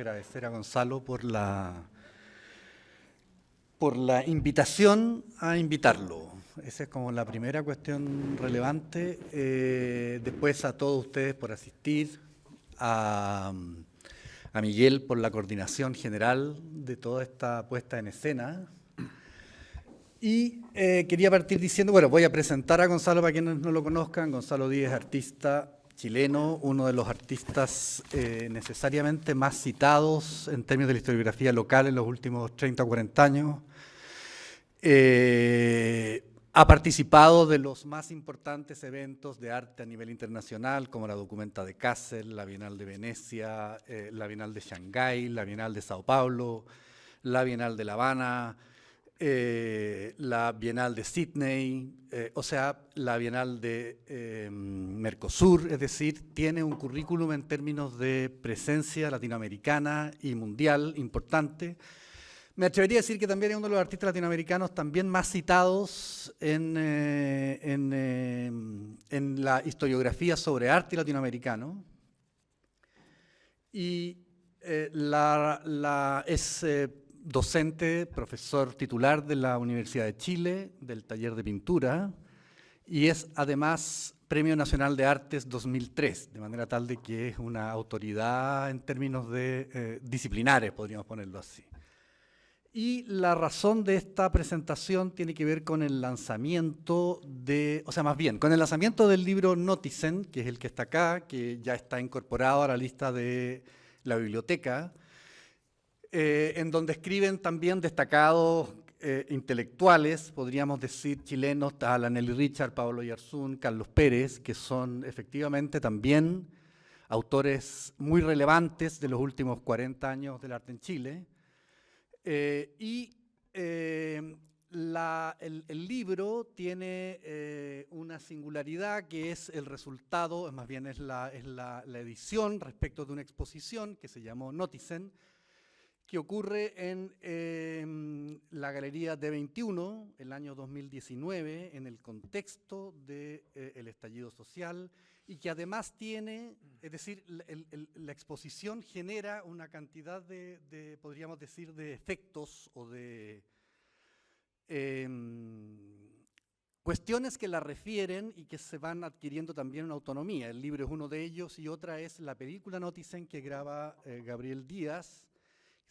Agradecer a Gonzalo por la invitación a invitarlo. Esa es como la primera cuestión relevante. Después a todos ustedes por asistir, a, a Miguel por la coordinación general de toda esta puesta en escena. Y quería partir diciendo, bueno, voy a presentar a Gonzalo para quienes no lo conozcan. Gonzalo Díez, artista chileno, uno de los artistas necesariamente más citados en términos de la historiografía local en los últimos 30 o 40 años. Ha participado de los más importantes eventos de arte a nivel internacional, como la Documenta de Kassel, la Bienal de Venecia, la Bienal de Shanghái, la Bienal de Sao Paulo, la Bienal de La Habana, la Bienal de Sydney, o sea, la Bienal de Mercosur, es decir, tiene un currículum en términos de presencia latinoamericana y mundial importante. Me atrevería a decir que también es uno de los artistas latinoamericanos también más citados en la historiografía sobre arte latinoamericano. Y es docente, profesor titular de la Universidad de Chile, del taller de pintura, y es además Premio Nacional de Artes 2003, de manera tal de que es una autoridad en términos de disciplinares, podríamos ponerlo así. Y la razón de esta presentación tiene que ver con el lanzamiento más bien, con el lanzamiento del libro Noticen, que es el que está acá, que ya está incorporado a la lista de la biblioteca, en donde escriben también destacados intelectuales, podríamos decir chilenos, a la Nelly Richard, Pablo Yarzún, Carlos Pérez, que son efectivamente también autores muy relevantes de los últimos 40 años del arte en Chile. El libro tiene una singularidad que es el resultado, más bien es la edición respecto de una exposición que se llamó Noticen, que ocurre en la Galería D21 el año 2019 en el contexto del estallido social y que además tiene, es decir, la exposición genera una cantidad podríamos decir, de efectos o de cuestiones que la refieren y que se van adquiriendo también una autonomía. El libro es uno de ellos y otra es la película Noticen que graba Gabriel Díaz,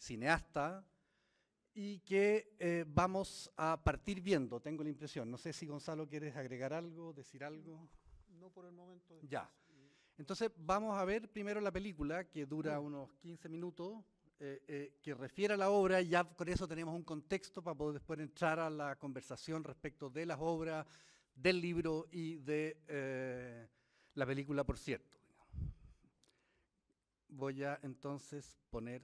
cineasta, y que vamos a partir viendo, tengo la impresión. No sé si Gonzalo quieres agregar algo, decir algo. No por el momento. Ya. Entonces vamos a ver primero la película, que dura unos 15 minutos, que refiere a la obra, y ya con eso tenemos un contexto para poder después entrar a la conversación respecto de las obras, del libro y de la película, por cierto. Voy a entonces poner...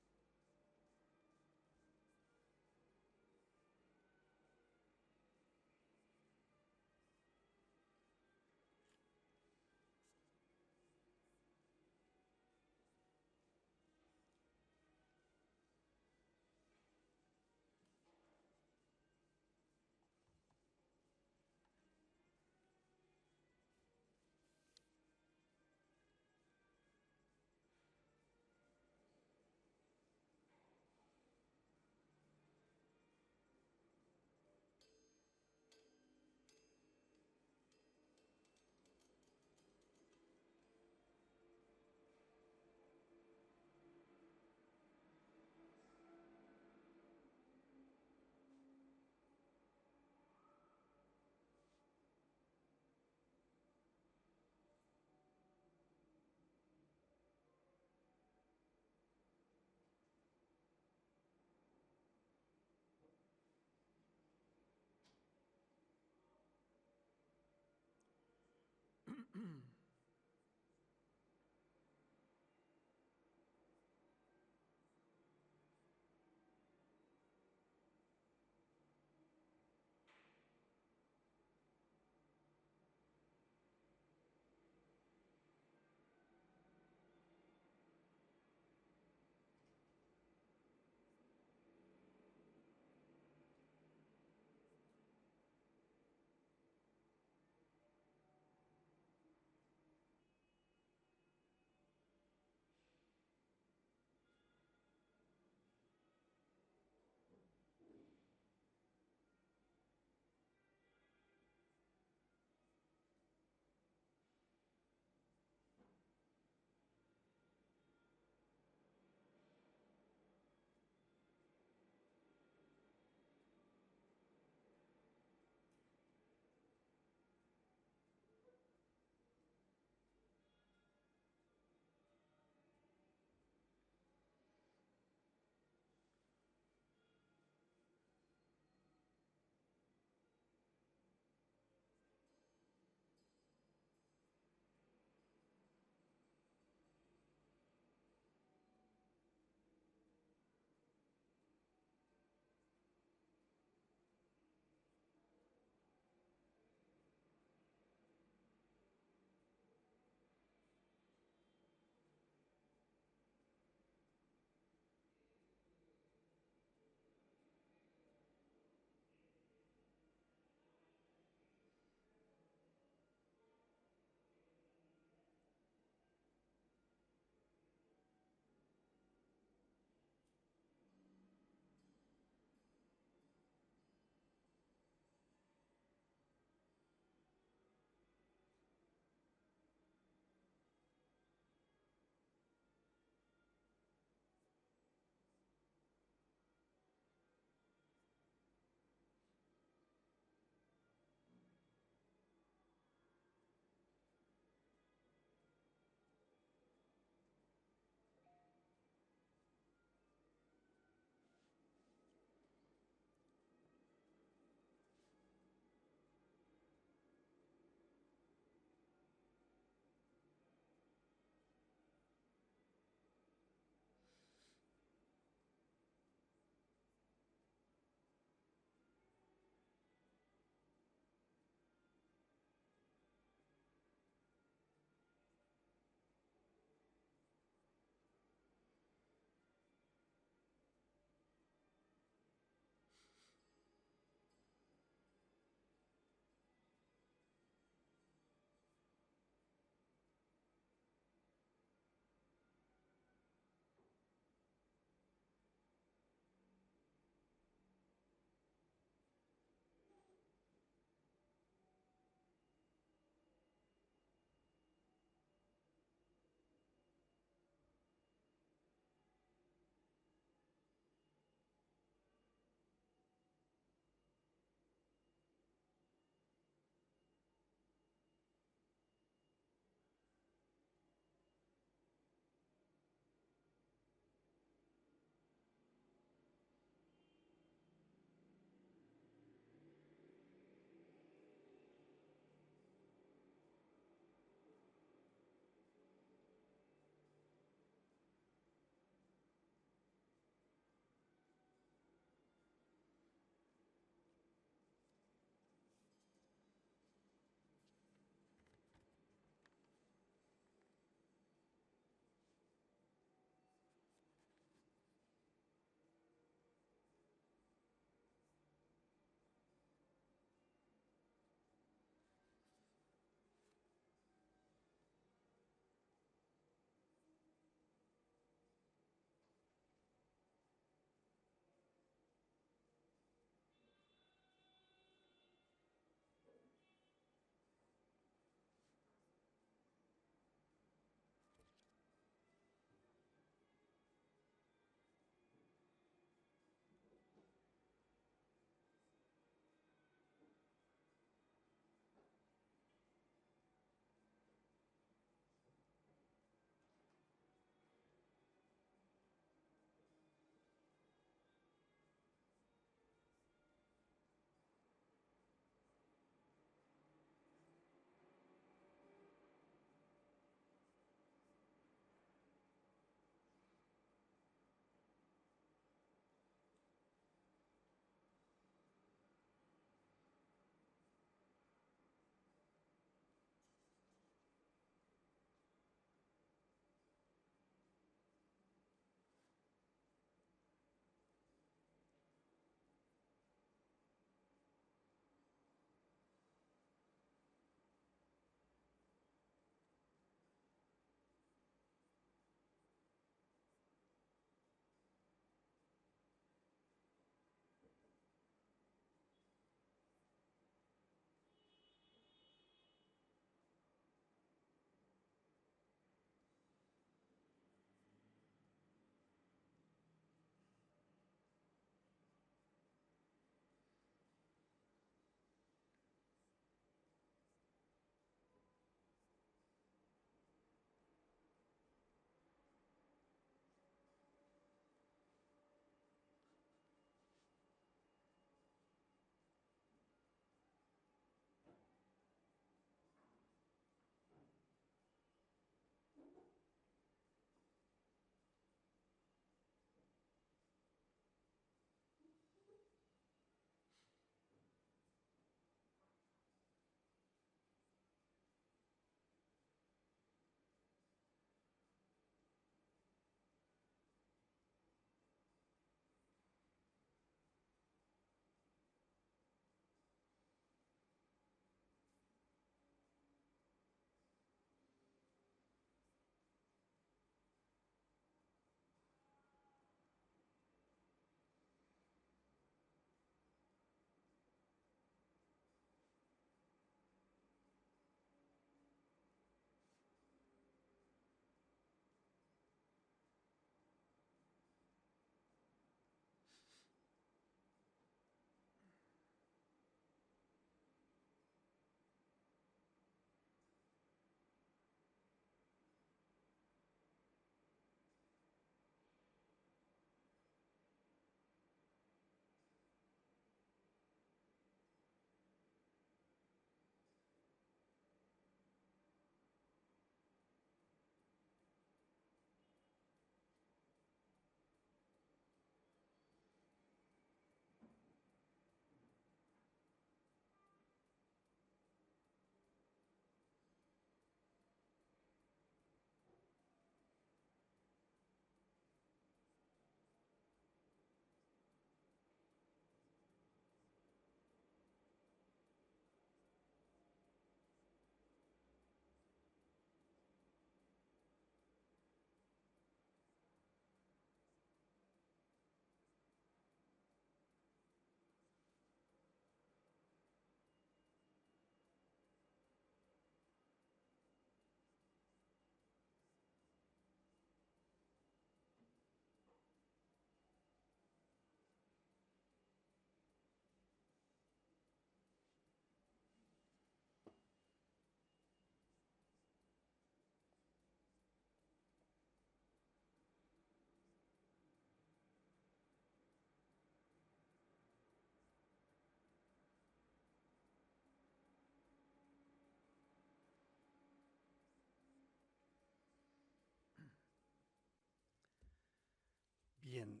Bien.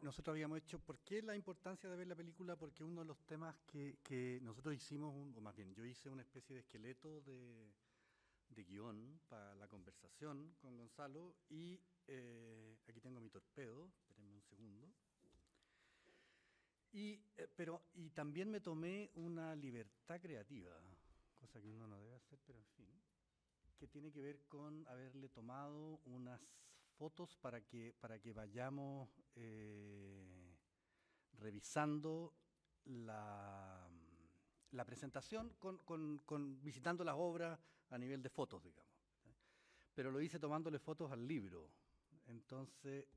Nosotros habíamos hecho, ¿por qué la importancia de ver la película? Porque uno de los temas que nosotros hicimos, o más bien, yo hice una especie de esqueleto de guión para la conversación con Gonzalo y aquí tengo mi torpedo, espérenme un segundo. Y también me tomé una libertad creativa, cosa que uno no debe hacer, pero en fin, que tiene que ver con haberle tomado unas fotos para que vayamos revisando la presentación visitando las obras a nivel de fotos, digamos. Pero lo hice tomándole fotos al libro. Entonces,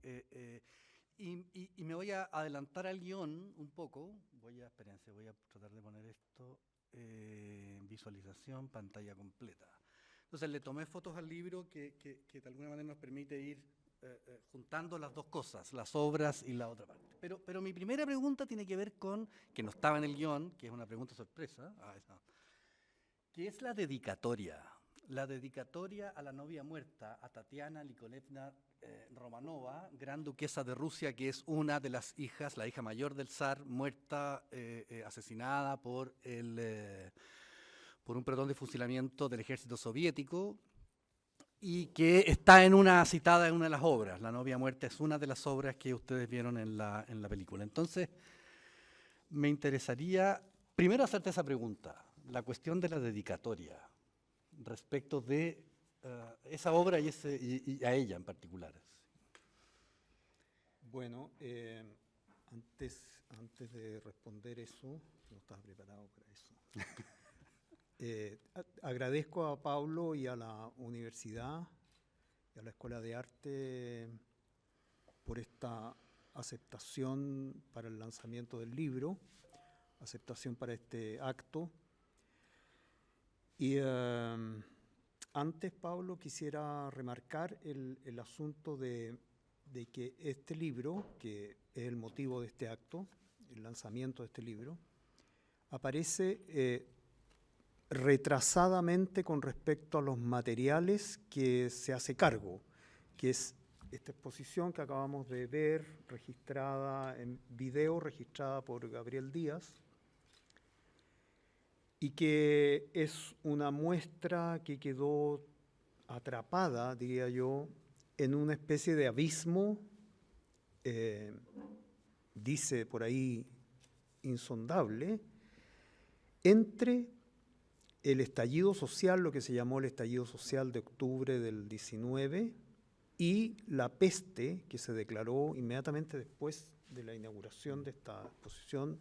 y me voy a adelantar al guión un poco. Espérense, voy a tratar de poner esto en visualización, pantalla completa. Entonces le tomé fotos al libro que de alguna manera nos permite ir juntando las dos cosas, las obras y la otra parte. Pero mi primera pregunta tiene que ver con, que no estaba en el guión, que es una pregunta sorpresa, que es la dedicatoria. La dedicatoria a la novia muerta, a Tatiana Nikolaevna Romanova, gran duquesa de Rusia, que es una de las hijas, la hija mayor del zar, muerta, asesinada por un pelotón de fusilamiento del ejército soviético, y que está citada en una de las obras. La novia muerta es una de las obras que ustedes vieron en la película. Entonces, me interesaría primero hacerte esa pregunta, la cuestión de la dedicatoria, respecto de esa obra y a ella en particular. Bueno, antes de responder eso, no estaba preparado para eso. Agradezco a Pablo y a la universidad y a la Escuela de Arte por esta aceptación para el lanzamiento del libro, aceptación para este acto. Y antes, Pablo, quisiera remarcar el asunto de que este libro, que es el motivo de este acto, el lanzamiento de este libro, aparece retrasadamente con respecto a los materiales que se hace cargo, que es esta exposición que acabamos de ver, registrada en video, registrada por Gabriel Díaz, y que es una muestra que quedó atrapada, diría yo, en una especie de abismo, dice por ahí, insondable, entre el estallido social, lo que se llamó el estallido social de octubre del 19, y la peste que se declaró inmediatamente después de la inauguración de esta exposición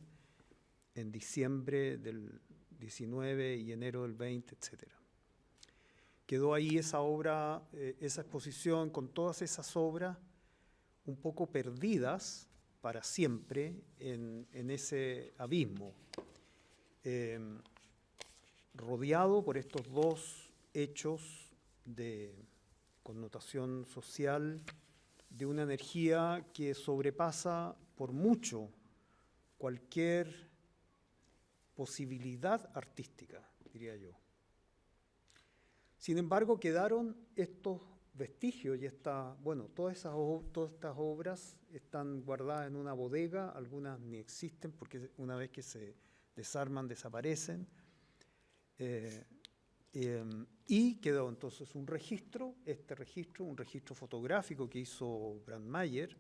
en diciembre del 19 y enero del 20, etc. Quedó ahí esa obra, esa exposición con todas esas obras un poco perdidas para siempre en ese abismo, rodeado por estos dos hechos de connotación social, de una energía que sobrepasa por mucho cualquier posibilidad artística, diría yo. Sin embargo, quedaron estos vestigios y todas estas obras están guardadas en una bodega, algunas ni existen porque una vez que se desarman desaparecen. Y quedó entonces un registro, un registro fotográfico que hizo Brandmeier,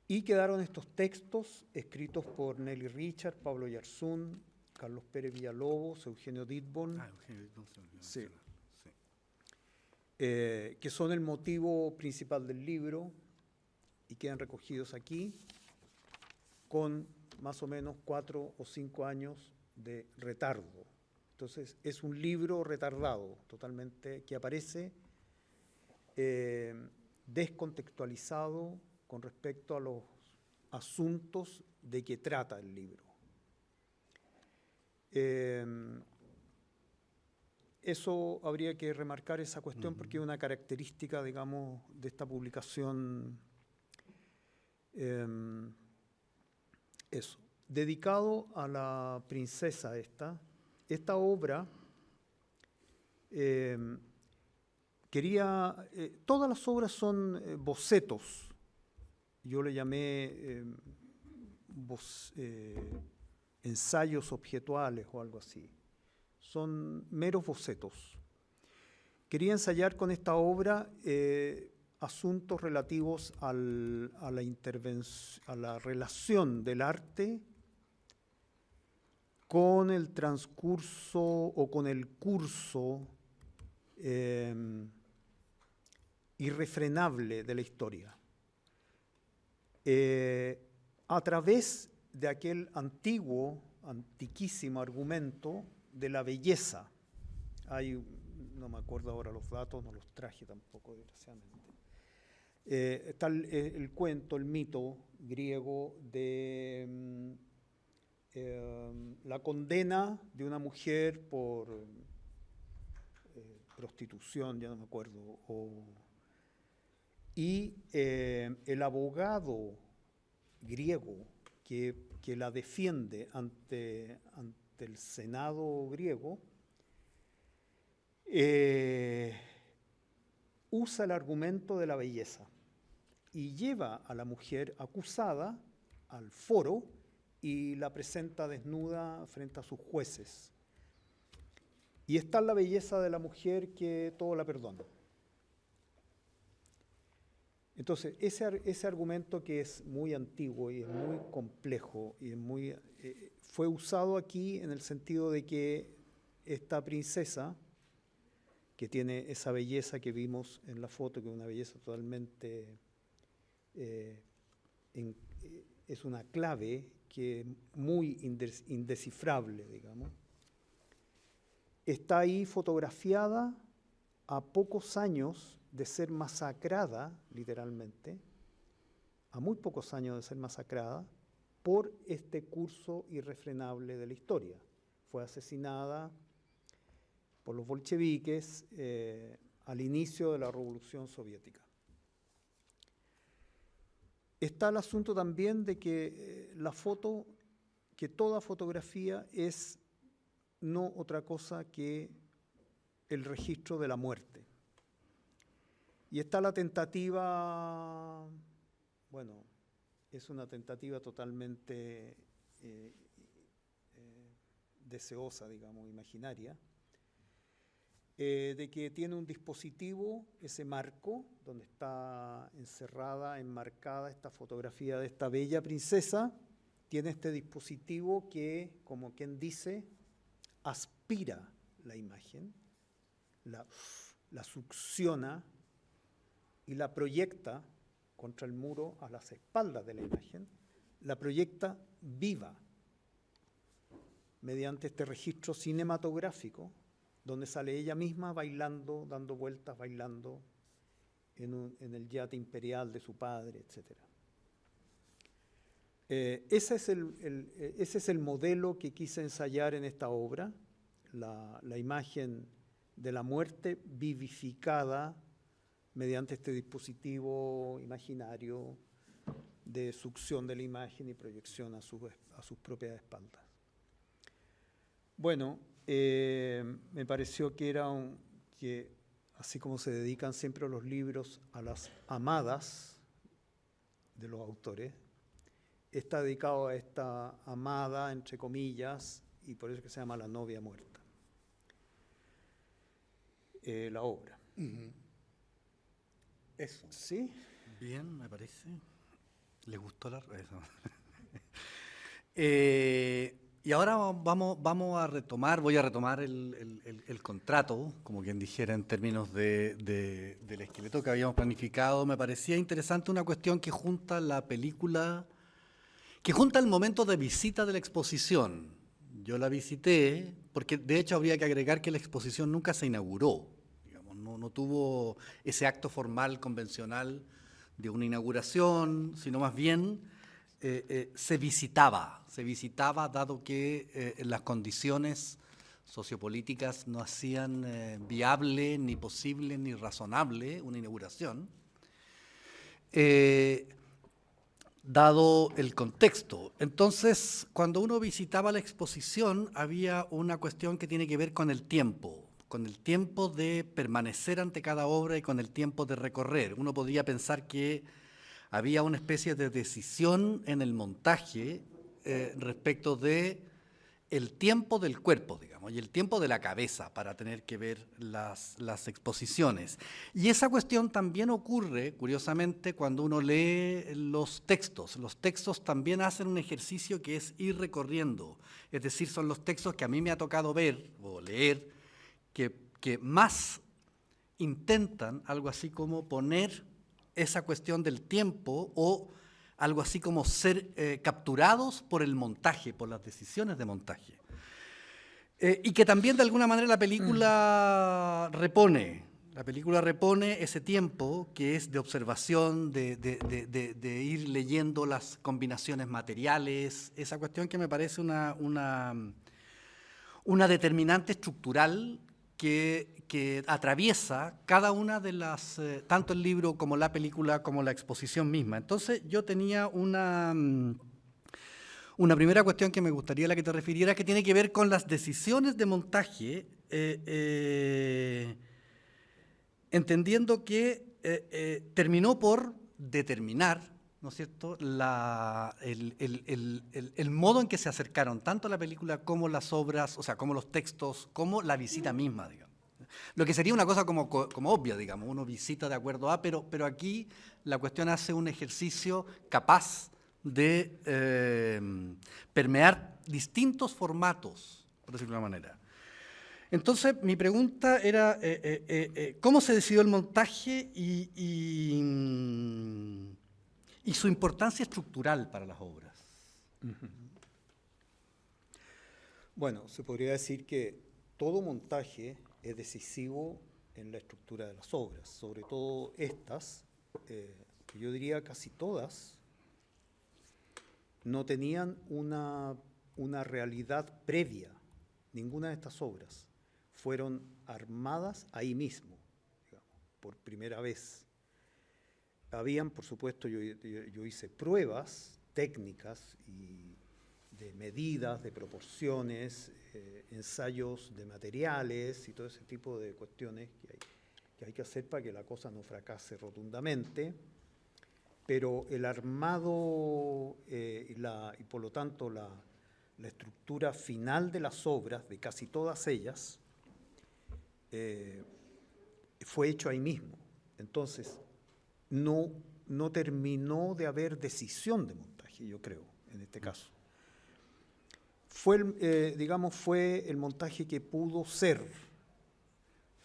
y quedaron estos textos escritos por Nelly Richard, Pablo Yarzún, Carlos Pérez Villalobos, Eugenio Dittborn, sí. Que son el motivo principal del libro y quedan recogidos aquí con más o menos 4 o 5 años de retardo. Entonces es un libro retardado totalmente, que aparece descontextualizado con respecto a los asuntos de que trata el libro. Eso habría que remarcar esa cuestión porque es una característica, digamos, de esta publicación. Eso. Dedicado a la princesa esta obra Todas las obras son bocetos. Yo le llamé ensayos objetuales o algo así. Son meros bocetos. Quería ensayar con esta obra asuntos relativos a la relación del arte con el transcurso o con el curso irrefrenable de la historia. A través de aquel antiquísimo argumento de la belleza. No me acuerdo ahora los datos, no los traje tampoco, desgraciadamente. Está el cuento, el mito griego de la condena de una mujer por prostitución, ya no me acuerdo, y el abogado griego que la defiende ante el Senado griego, usa el argumento de la belleza y lleva a la mujer acusada al foro y la presenta desnuda frente a sus jueces. Y está la belleza de la mujer que todo la perdona. Entonces, ese argumento, que es muy antiguo y es muy complejo y fue usado aquí en el sentido de que esta princesa, que tiene esa belleza que vimos en la foto, que es una belleza totalmente, es una clave que es muy indescifrable, digamos, está ahí fotografiada a pocos años de ser masacrada, literalmente, a muy pocos años de ser masacrada por este curso irrefrenable de la historia. Fue asesinada por los bolcheviques al inicio de la Revolución Soviética. Está el asunto también de que que toda fotografía es no otra cosa que el registro de la muerte. Y está la tentativa, bueno, es una tentativa totalmente deseosa, digamos, imaginaria, de que tiene un dispositivo, ese marco, donde está encerrada, enmarcada esta fotografía de esta bella princesa, tiene este dispositivo que, como quien dice, aspira la imagen, la succiona y la proyecta contra el muro a las espaldas de la imagen, la proyecta viva mediante este registro cinematográfico, donde sale ella misma bailando, dando vueltas, bailando en el yate imperial de su padre, etc. Ese es el modelo que quise ensayar en esta obra, la imagen de la muerte vivificada mediante este dispositivo imaginario de succión de la imagen y proyección a sus propias espaldas. Bueno, me pareció que que así como se dedican siempre los libros a las amadas de los autores, está dedicado a esta amada, entre comillas, y por eso que se llama La novia muerta, la obra. Eso. ¿Sí? Bien, me parece. ¿Les gustó la eso? Y ahora vamos a retomar, voy a retomar el contrato, como quien dijera, en términos del esqueleto que habíamos planificado. Me parecía interesante una cuestión que junta la película, que junta el momento de visita de la exposición. Yo la visité, porque de hecho habría que agregar que la exposición nunca se inauguró, digamos, no tuvo ese acto formal convencional de una inauguración, sino más bien se visitaba, dado que las condiciones sociopolíticas no hacían viable, ni posible, ni razonable una inauguración, dado el contexto. Entonces, cuando uno visitaba la exposición, había una cuestión que tiene que ver con el tiempo, con el tiempo de permanecer ante cada obra y con el tiempo de recorrer. Uno podría pensar que había una especie de decisión en el montaje respecto de el tiempo del cuerpo, digamos, y el tiempo de la cabeza para tener que ver las exposiciones. Y esa cuestión también ocurre, curiosamente, cuando uno lee los textos. Los textos también hacen un ejercicio que es ir recorriendo, es decir, son los textos que a mí me ha tocado ver o leer, que más intentan algo así como poner esa cuestión del tiempo o algo así como ser capturados por el montaje, por las decisiones de montaje. Y que también de alguna manera la película repone. La película repone ese tiempo que es de observación, de ir leyendo las combinaciones materiales, esa cuestión que me parece una determinante estructural que atraviesa cada una de las, tanto el libro como la película, como la exposición misma. Entonces yo tenía una primera cuestión que me gustaría a la que te refirieras, que tiene que ver con las decisiones de montaje, entendiendo que terminó por determinar, ¿no es cierto?, el modo en que se acercaron tanto la película como las obras, o sea, como los textos, como la visita misma, digamos. Lo que sería una cosa como obvia, digamos, uno visita de acuerdo a, pero aquí la cuestión hace un ejercicio capaz de permear distintos formatos, por decirlo de una manera. Entonces, mi pregunta era, ¿cómo se decidió el montaje y su importancia estructural para las obras? Bueno, se podría decir que todo montaje es decisivo en la estructura de las obras, sobre todo estas, que yo diría casi todas, no tenían una realidad previa. Ninguna de estas obras fueron armadas ahí mismo, digamos, por primera vez. Habían, por supuesto, yo hice pruebas técnicas y de medidas, de proporciones, ensayos de materiales y todo ese tipo de cuestiones que hay que hacer para que la cosa no fracase rotundamente. Pero el armado y por lo tanto la estructura final de las obras, de casi todas ellas, fue hecho ahí mismo. Entonces, no terminó de haber decisión de montaje, yo creo, en este caso. Fue el montaje que pudo ser,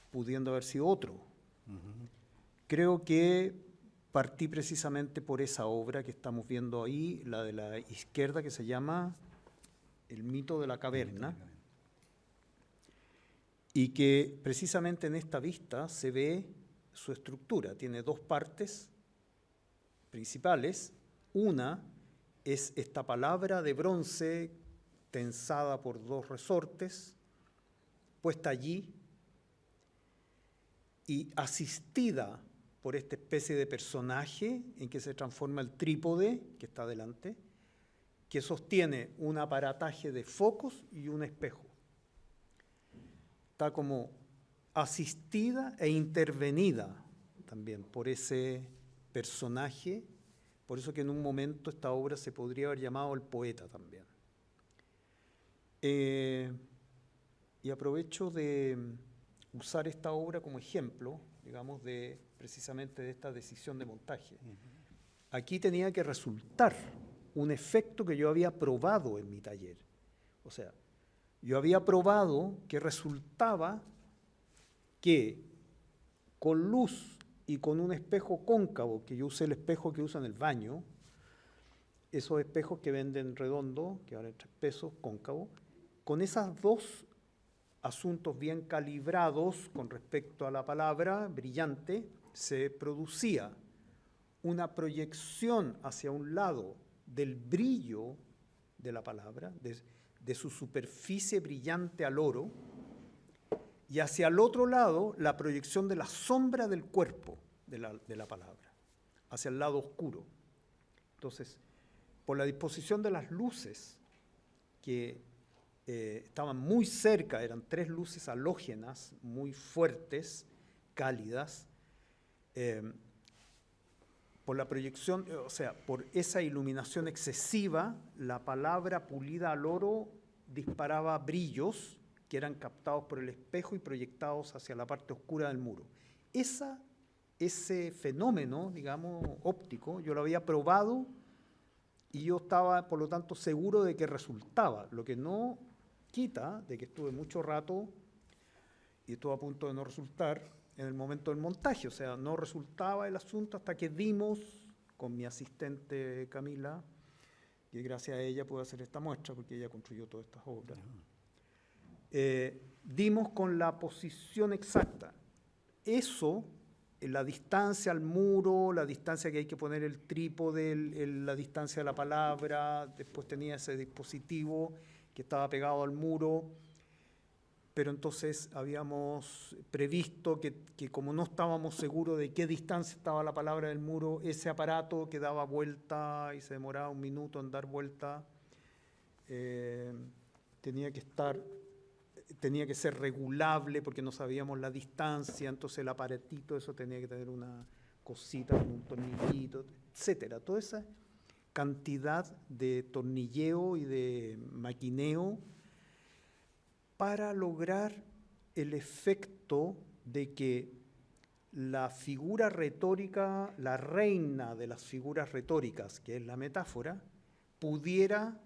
pudiendo haber sido otro. Creo que partí precisamente por esa obra que estamos viendo ahí, la de la izquierda, que se llama El mito de la caverna, y que precisamente en esta vista se ve su estructura. Tiene dos partes principales. Una es esta palabra de bronce tensada por dos resortes, puesta allí y asistida por esta especie de personaje en que se transforma el trípode que está delante, que sostiene un aparataje de focos y un espejo. Está como asistida e intervenida también por ese personaje, por eso que en un momento esta obra se podría haber llamado El poeta también. Y aprovecho de usar esta obra como ejemplo, digamos, precisamente de esta decisión de montaje. Aquí tenía que resultar un efecto que yo había probado en mi taller. O sea, yo había probado que resultaba que con luz y con un espejo cóncavo, que yo usé el espejo que uso en el baño, esos espejos que venden redondo, que valen 3 pesos, cóncavo, con esos dos asuntos bien calibrados con respecto a la palabra brillante, se producía una proyección hacia un lado del brillo de la palabra, de su superficie brillante al oro, y hacia el otro lado la proyección de la sombra del cuerpo de la palabra, hacia el lado oscuro. Entonces, por la disposición de las luces que estaban muy cerca, eran 3 luces halógenas muy fuertes, cálidas, por la proyección, o sea, por esa iluminación excesiva, la palabra pulida al oro disparaba brillos que eran captados por el espejo y proyectados hacia la parte oscura del muro. Ese fenómeno, digamos, óptico, yo lo había probado y yo estaba, por lo tanto, seguro de que resultaba, lo que no quita de que estuve mucho rato y estuvo a punto de no resultar en el momento del montaje, o sea, no resultaba el asunto hasta que dimos con mi asistente Camila, que gracias a ella pude hacer esta muestra porque ella construyó todas estas obras. Dimos con la posición exacta. Eso, la distancia al muro, la distancia que hay que poner el trípode, la distancia de la palabra, después tenía ese dispositivo que estaba pegado al muro, pero entonces habíamos previsto que como no estábamos seguros de qué distancia estaba la palabra del muro, ese aparato que daba vuelta y se demoraba 1 minuto en dar vuelta, tenía que ser regulable porque no sabíamos la distancia, entonces el aparatito, eso tenía que tener una cosita con un tornillito, etcétera. Toda esa cantidad de tornilleo y de maquineo para lograr el efecto de que la figura retórica, la reina de las figuras retóricas, que es la metáfora, pudiera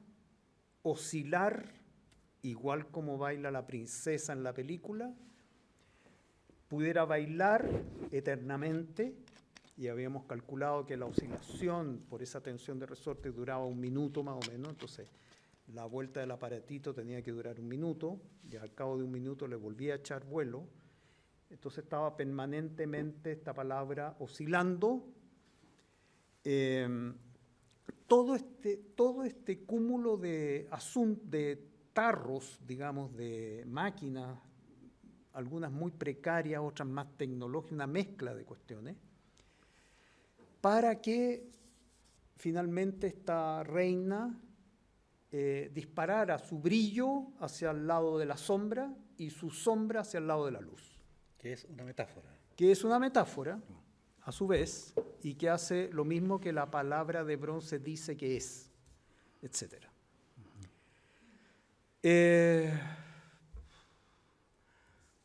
oscilar igual como baila la princesa en la película, pudiera bailar eternamente, y habíamos calculado que la oscilación por esa tensión de resorte duraba 1 minuto más o menos, entonces la vuelta del aparatito tenía que durar 1 minuto, y al cabo de 1 minuto le volvía a echar vuelo, entonces estaba permanentemente esta palabra oscilando. Todo este cúmulo de tarros, digamos, de máquinas, algunas muy precarias, otras más tecnológicas, una mezcla de cuestiones, para que finalmente esta reina disparara su brillo hacia el lado de la sombra y su sombra hacia el lado de la luz. Que es una metáfora. Que es una metáfora, a su vez, y que hace lo mismo que la palabra de bronce dice que es, etc.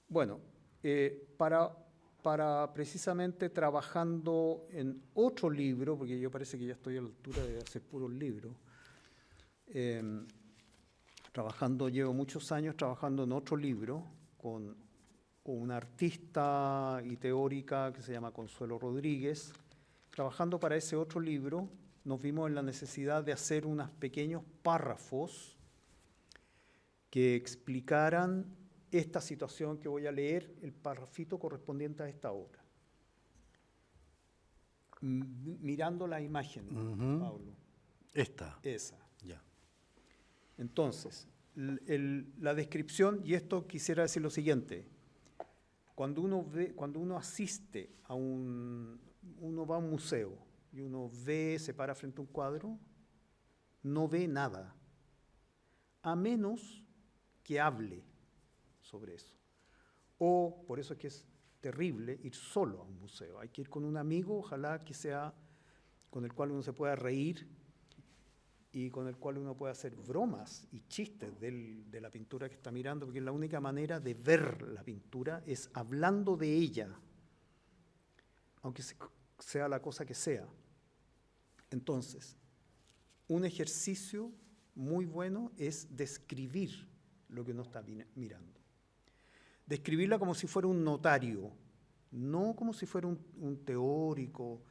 Bueno, para precisamente trabajando en otro libro, porque yo parece que ya estoy a la altura de hacer puros libros, llevo muchos años trabajando en otro libro con una artista y teórica que se llama Consuelo Rodríguez. Trabajando para ese otro libro, nos vimos en la necesidad de hacer unos pequeños párrafos que explicaran esta situación que voy a leer, el párrafito correspondiente a esta obra. Mirando la imagen, Pablo. Esta. Esa. Ya. Entonces, la descripción, y esto quisiera decir lo siguiente, cuando uno asiste uno va a un museo y uno se para frente a un cuadro, no ve nada, a menos que hable sobre eso. O, por eso es que es terrible ir solo a un museo, hay que ir con un amigo, ojalá que sea con el cual uno se pueda reír y con el cual uno puede hacer bromas y chistes de la pintura que está mirando, porque la única manera de ver la pintura es hablando de ella, aunque sea la cosa que sea. Entonces, un ejercicio muy bueno es describir lo que uno está mirando. Describirla como si fuera un notario, no como si fuera un teórico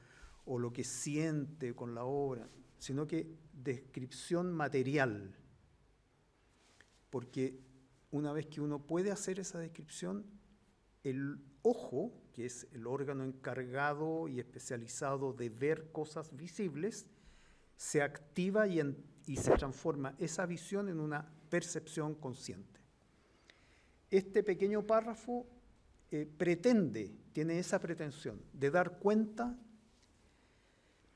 o lo que siente con la obra, sino que descripción material, porque una vez que uno puede hacer esa descripción, el ojo, que es el órgano encargado y especializado de ver cosas visibles, se activa y se transforma esa visión en una percepción consciente. Este pequeño párrafo tiene esa pretensión de dar cuenta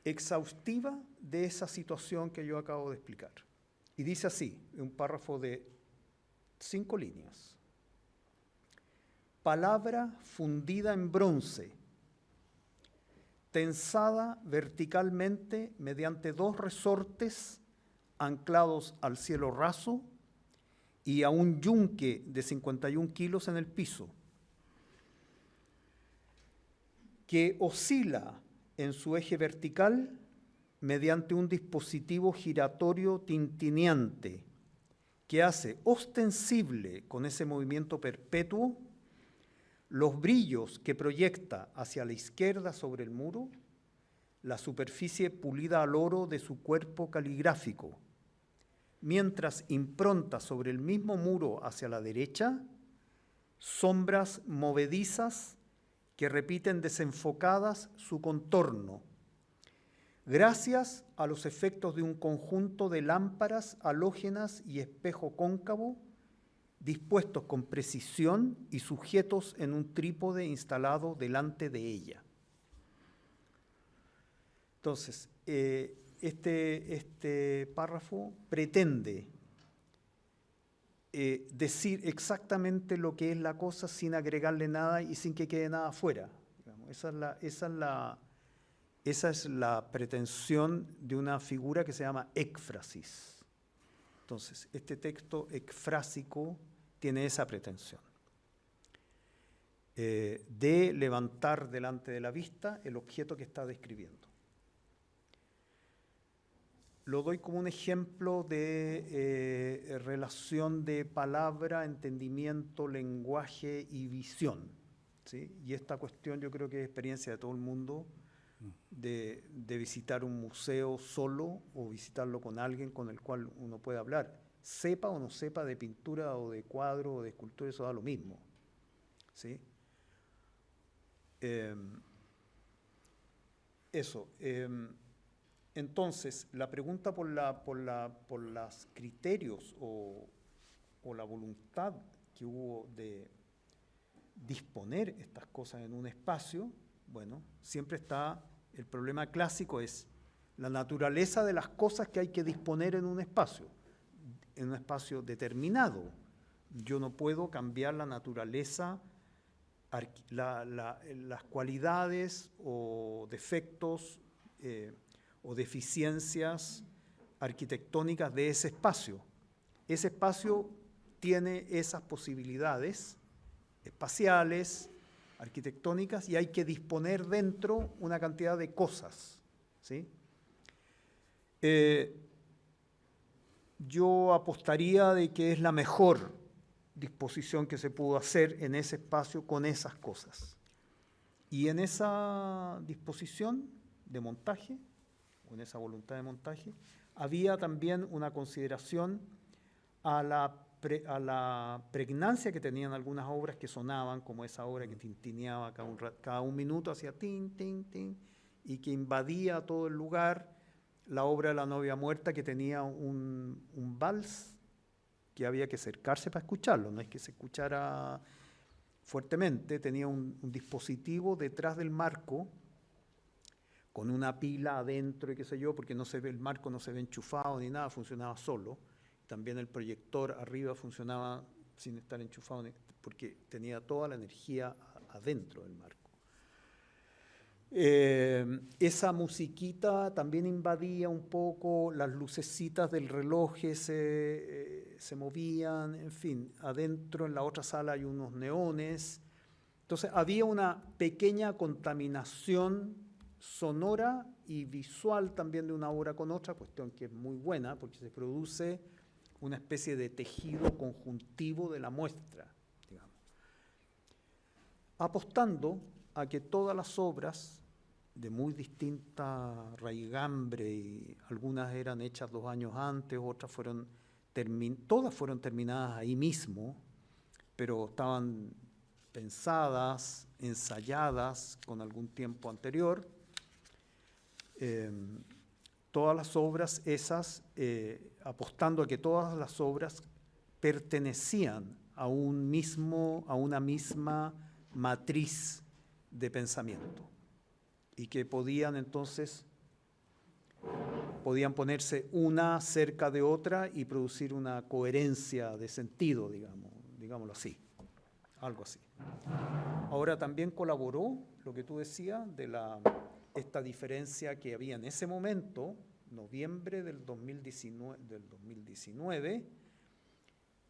exhaustiva de esa situación que yo acabo de explicar. Y dice así, un párrafo de 5 líneas. Palabra fundida en bronce, tensada verticalmente mediante 2 resortes anclados al cielo raso y a un yunque de 51 kilos en el piso, que oscila en su eje vertical mediante un dispositivo giratorio tintineante que hace ostensible con ese movimiento perpetuo los brillos que proyecta hacia la izquierda sobre el muro, la superficie pulida al oro de su cuerpo caligráfico, mientras impronta sobre el mismo muro hacia la derecha sombras movedizas que repiten desenfocadas su contorno, gracias a los efectos de un conjunto de lámparas halógenas y espejo cóncavo dispuestos con precisión y sujetos en un trípode instalado delante de ella. Entonces, este párrafo pretende decir exactamente lo que es la cosa sin agregarle nada y sin que quede nada afuera. Esa es la pretensión de una figura que se llama écfrasis. Entonces, este texto ecfrásico tiene esa pretensión de levantar delante de la vista el objeto que está describiendo. Lo doy como un ejemplo de relación de palabra, entendimiento, lenguaje y visión, ¿sí? Y esta cuestión yo creo que es experiencia de todo el mundo, de visitar un museo solo o visitarlo con alguien con el cual uno puede hablar. Sepa o no sepa de pintura o de cuadro o de escultura, eso da lo mismo, ¿sí? Entonces, la pregunta por los criterios o la voluntad que hubo de disponer estas cosas en un espacio, bueno, siempre está, el problema clásico es la naturaleza de las cosas que hay que disponer en un espacio determinado. Yo no puedo cambiar la naturaleza, las cualidades o defectos o deficiencias arquitectónicas de ese espacio. Ese espacio tiene esas posibilidades espaciales, arquitectónicas, y hay que disponer dentro una cantidad de cosas, ¿sí? Yo apostaría de que es la mejor disposición que se pudo hacer en ese espacio con esas cosas. Y en esa disposición de montaje, o en esa voluntad de montaje, había también una consideración a la pregnancia que tenían algunas obras que sonaban, como esa obra que tintineaba cada un minuto, hacía tin, tin, tin, y que invadía todo el lugar. La obra de La novia muerta, que tenía un vals que había que acercarse para escucharlo, no es que se escuchara fuertemente, tenía un dispositivo detrás del marco con una pila adentro y qué sé yo, porque no se ve, el marco no se ve enchufado ni nada, funcionaba solo. También el proyector arriba funcionaba sin estar enchufado, porque tenía toda la energía adentro del marco. Esa musiquita también invadía un poco, las lucecitas del reloj se movían, en fin, adentro en la otra sala hay unos neones. Entonces había una pequeña contaminación sonora y visual también de una obra con otra, cuestión que es muy buena porque se produce una especie de tejido conjuntivo de la muestra, digamos. Apostando a que todas las obras de muy distinta raigambre, y algunas eran hechas 2 años antes, otras todas fueron terminadas ahí mismo, pero estaban pensadas, ensayadas con algún tiempo anterior. Todas las obras esas, apostando a que todas las obras pertenecían a una misma matriz de pensamiento y que podían entonces podían ponerse una cerca de otra y producir una coherencia de sentido, digámoslo así, algo así. Ahora también colaboró, lo que tú decías, de esta diferencia que había en ese momento, noviembre del 2019,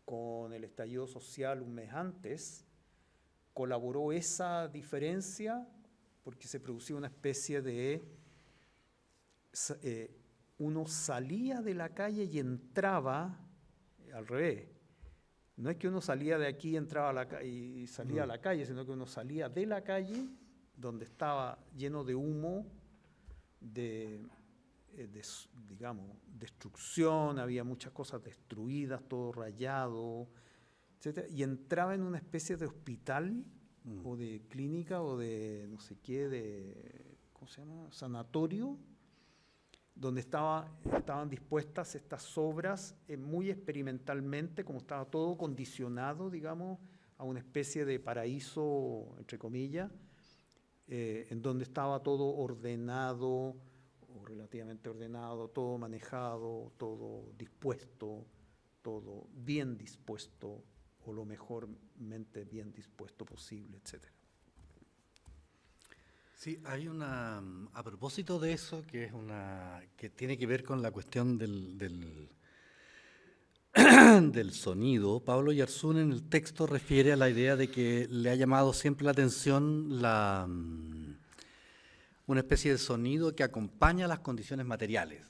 con el estallido social un mes antes, colaboró esa diferencia porque se producía una especie de... uno salía de la calle y entraba al revés. No es que uno salía de aquí entraba a la y salía a la calle, sino que uno salía de la calle, donde estaba lleno de humo, digamos, destrucción, había muchas cosas destruidas, todo rayado, etcétera, y entraba en una especie de hospital o de clínica o de no sé qué, ¿cómo se llama? Sanatorio, donde estaban dispuestas estas obras muy experimentalmente, como estaba todo condicionado, digamos, a una especie de paraíso, entre comillas, en donde estaba todo ordenado, o relativamente ordenado, todo manejado, todo dispuesto, todo bien dispuesto, o lo mejormente bien dispuesto posible, etcétera. Sí, hay a propósito de eso, que tiene que ver con la cuestión del sonido. Pablo Yarzún en el texto refiere a la idea de que le ha llamado siempre la atención una especie de sonido que acompaña las condiciones materiales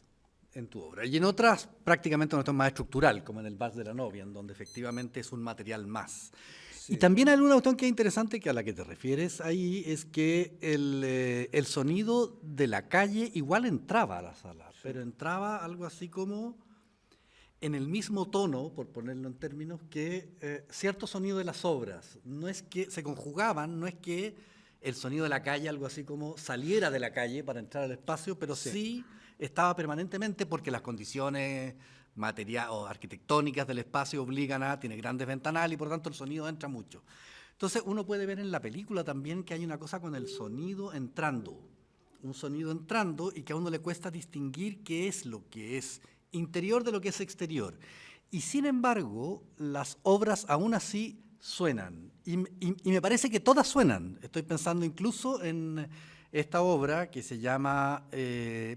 en tu obra. Y en otras prácticamente una cuestión más estructural, como en el Vals de la Novia, en donde efectivamente es un material más. Sí. Y también hay una cuestión que es interesante, que a la que te refieres ahí, es que el sonido de la calle igual entraba a la sala, sí, pero entraba algo así como en el mismo tono, por ponerlo en términos, que cierto sonido de las obras. No es que se conjugaban, no es que el sonido de la calle, algo así como saliera de la calle para entrar al espacio, pero sí estaba permanentemente porque las condiciones materiales o arquitectónicas del espacio tiene grandes ventanales y por tanto el sonido entra mucho. Entonces uno puede ver en la película también que hay una cosa con el sonido entrando, un sonido entrando y que a uno le cuesta distinguir qué es lo que es interior de lo que es exterior. Y sin embargo, las obras aún así suenan. Y me parece que todas suenan. Estoy pensando incluso en esta obra que se llama,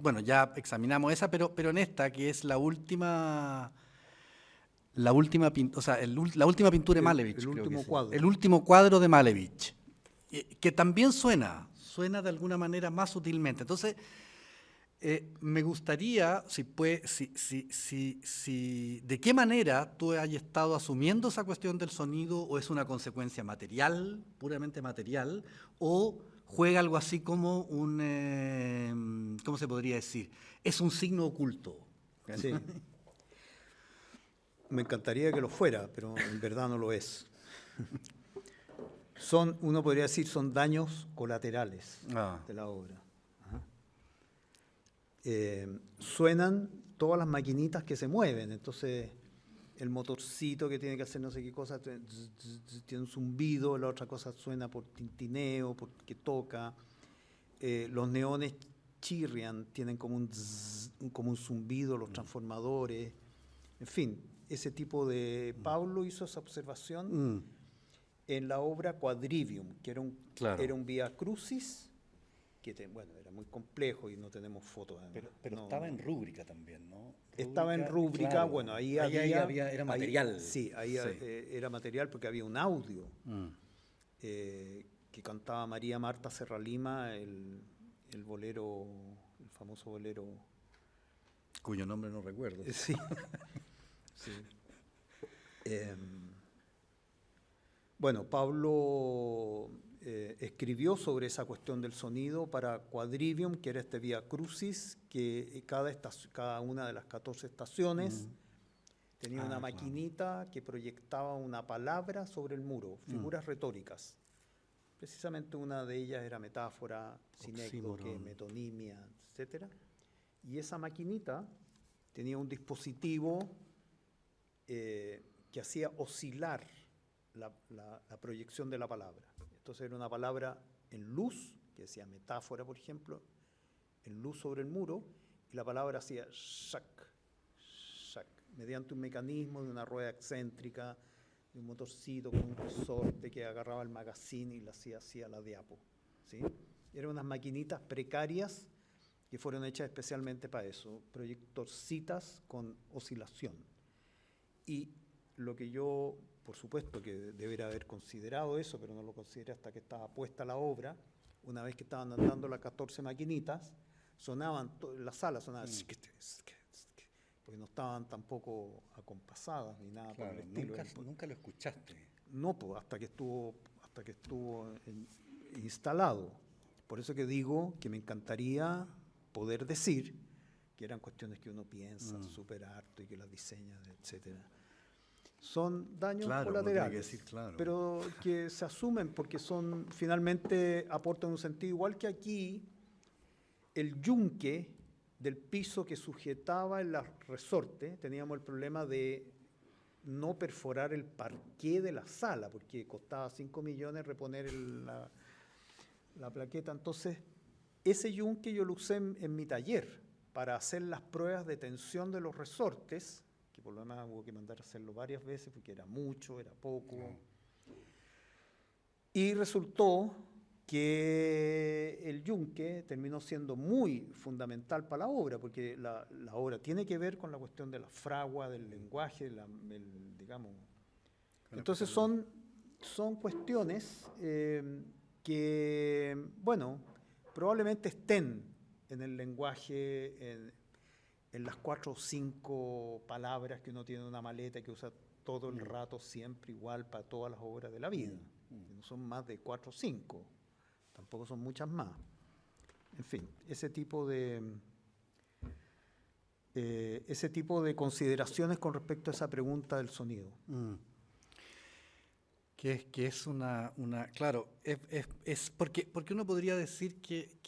bueno, ya examinamos esa, pero en esta, que es la última pintura de Malevich. El último cuadro. El último cuadro de Malevich, que también suena de alguna manera más sutilmente. Entonces, me gustaría, de qué manera tú hayas estado asumiendo esa cuestión del sonido, o es una consecuencia material, puramente material, o juega algo así como ¿cómo se podría decir? Es un signo oculto. Sí. Me encantaría que lo fuera, pero en verdad no lo es. Uno podría decir, son daños colaterales de la obra. Suenan todas las maquinitas que se mueven, entonces el motorcito que tiene que hacer no sé qué cosa tiene un zumbido, la otra cosa suena por tintineo, porque toca, los neones chirrian, tienen como un zumbido, los transformadores, en fin, ese tipo de... Pablo hizo esa observación en la obra Quadrivium, que era un Vía Crucis, que bueno, era muy complejo y no tenemos fotos. Pero no, estaba en rúbrica también, ¿no? Estaba en rúbrica, claro. Bueno, ahí era material. Ahí era material porque había un audio que cantaba María Marta Serralima, el bolero, el famoso bolero. Cuyo nombre no recuerdo. Sí. Sí. Bueno, Pablo escribió sobre esa cuestión del sonido para Quadrivium, que era este Vía Crucis, que cada una de las 14 estaciones tenía una maquinita que proyectaba una palabra sobre el muro, figuras retóricas. Precisamente una de ellas era metáfora, sinécdoque, metonimia, etc. Y esa maquinita tenía un dispositivo que hacía oscilar la proyección de la palabra. Entonces era una palabra en luz, que decía metáfora, por ejemplo, en luz sobre el muro, y la palabra hacía shac, shac, mediante un mecanismo de una rueda excéntrica, de un motorcito con un resorte que agarraba el magazine y le hacía así a la diapo, ¿sí? Eran unas maquinitas precarias que fueron hechas especialmente para eso, proyectorcitas con oscilación. Y lo que yo, por supuesto que debería haber considerado eso, pero no lo consideré hasta que estaba puesta la obra, una vez que estaban andando las 14 maquinitas, sonaban, la sala sonaba, porque no estaban tampoco acompasadas ni nada por el estilo. Nunca lo escuchaste. No, pues, hasta que estuvo instalado. Por eso que digo que me encantaría poder decir que eran cuestiones que uno piensa súper harto y que las diseña, etcétera. Son daños colaterales, pero que se asumen porque son, finalmente aportan un sentido. Igual que aquí, el yunque del piso que sujetaba el resorte, teníamos el problema de no perforar el parqué de la sala, porque costaba 5 millones reponer la plaqueta. Entonces, ese yunque yo lo usé en mi taller para hacer las pruebas de tensión de los resortes, que por lo demás hubo que mandar a hacerlo varias veces porque era mucho, era poco. Y resultó que el yunque terminó siendo muy fundamental para la obra, porque la obra tiene que ver con la cuestión de la fragua, del lenguaje, digamos. Entonces son cuestiones que, bueno, probablemente estén en el lenguaje, en las 4 o 5 palabras que uno tiene en una maleta y que usa todo el rato siempre igual para todas las obras de la vida. No son más de 4 o 5, tampoco son muchas más. En fin, ese tipo de consideraciones con respecto a esa pregunta del sonido. Que es claro, es porque uno podría decir que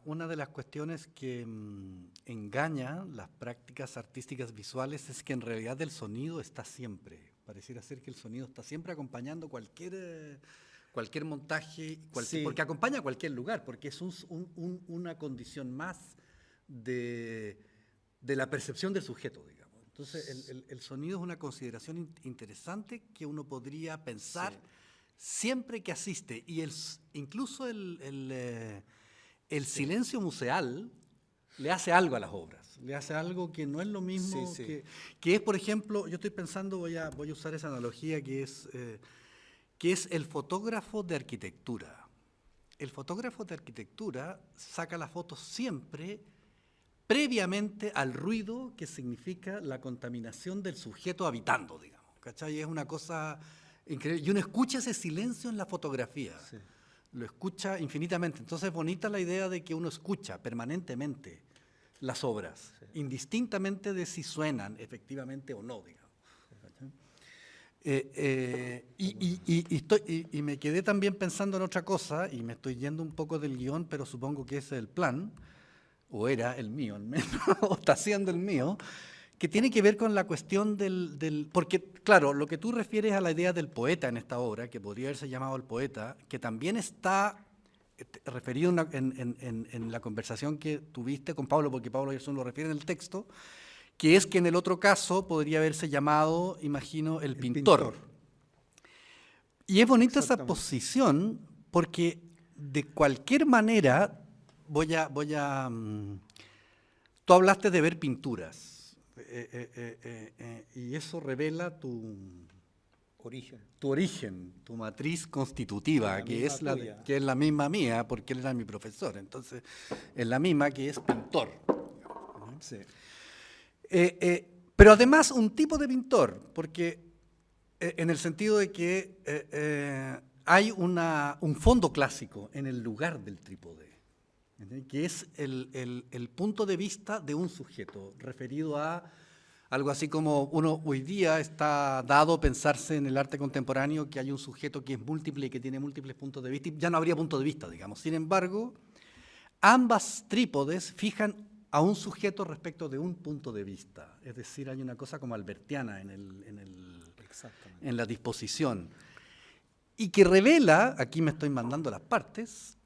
una de las cuestiones que engaña las prácticas artísticas visuales es que en realidad el sonido está siempre. Pareciera ser que el sonido está siempre acompañando cualquier montaje, porque acompaña a cualquier lugar, porque es una condición más de la percepción del sujeto, digamos. Entonces, el sonido es una consideración interesante que uno podría pensar siempre que asiste. Y incluso el silencio museal le hace algo a las obras. Le hace algo que no es lo mismo que es, por ejemplo, yo estoy pensando, voy a usar esa analogía, que es el fotógrafo de arquitectura. El fotógrafo de arquitectura saca las fotos siempre previamente al ruido que significa la contaminación del sujeto habitando, digamos, ¿cachai? Es una cosa increíble. Y uno escucha ese silencio en la fotografía, lo escucha infinitamente. Entonces es bonita la idea de que uno escucha permanentemente las obras, indistintamente de si suenan efectivamente o no, digamos. Y me quedé también pensando en otra cosa, y me estoy yendo un poco del guión, pero supongo que ese es el plan, o era el mío al menos, o está siendo el mío, que tiene que ver con la cuestión porque, claro, lo que tú refieres a la idea del poeta en esta obra, que podría haberse llamado el poeta, que también está referido en la conversación que tuviste con Pablo, porque Pablo Gerson lo refiere en el texto, que es que en el otro caso podría haberse llamado, imagino, el pintor. Y es bonita esa posición, porque de cualquier manera, tú hablaste de ver pinturas, y eso revela tu origen, tu matriz constitutiva, que es la misma mía, porque él era mi profesor, entonces es la misma, que es pintor. Sí. Pero además un tipo de pintor, porque en el sentido de que hay un fondo clásico en el lugar del trípode, que es el punto de vista de un sujeto, referido a algo así como uno hoy día está dado pensarse en el arte contemporáneo que hay un sujeto que es múltiple y que tiene múltiples puntos de vista, y ya no habría punto de vista, digamos. Sin embargo, ambas trípodes fijan a un sujeto respecto de un punto de vista. Es decir, hay una cosa como albertiana en la disposición. Y que revela, aquí me estoy mandando las partes,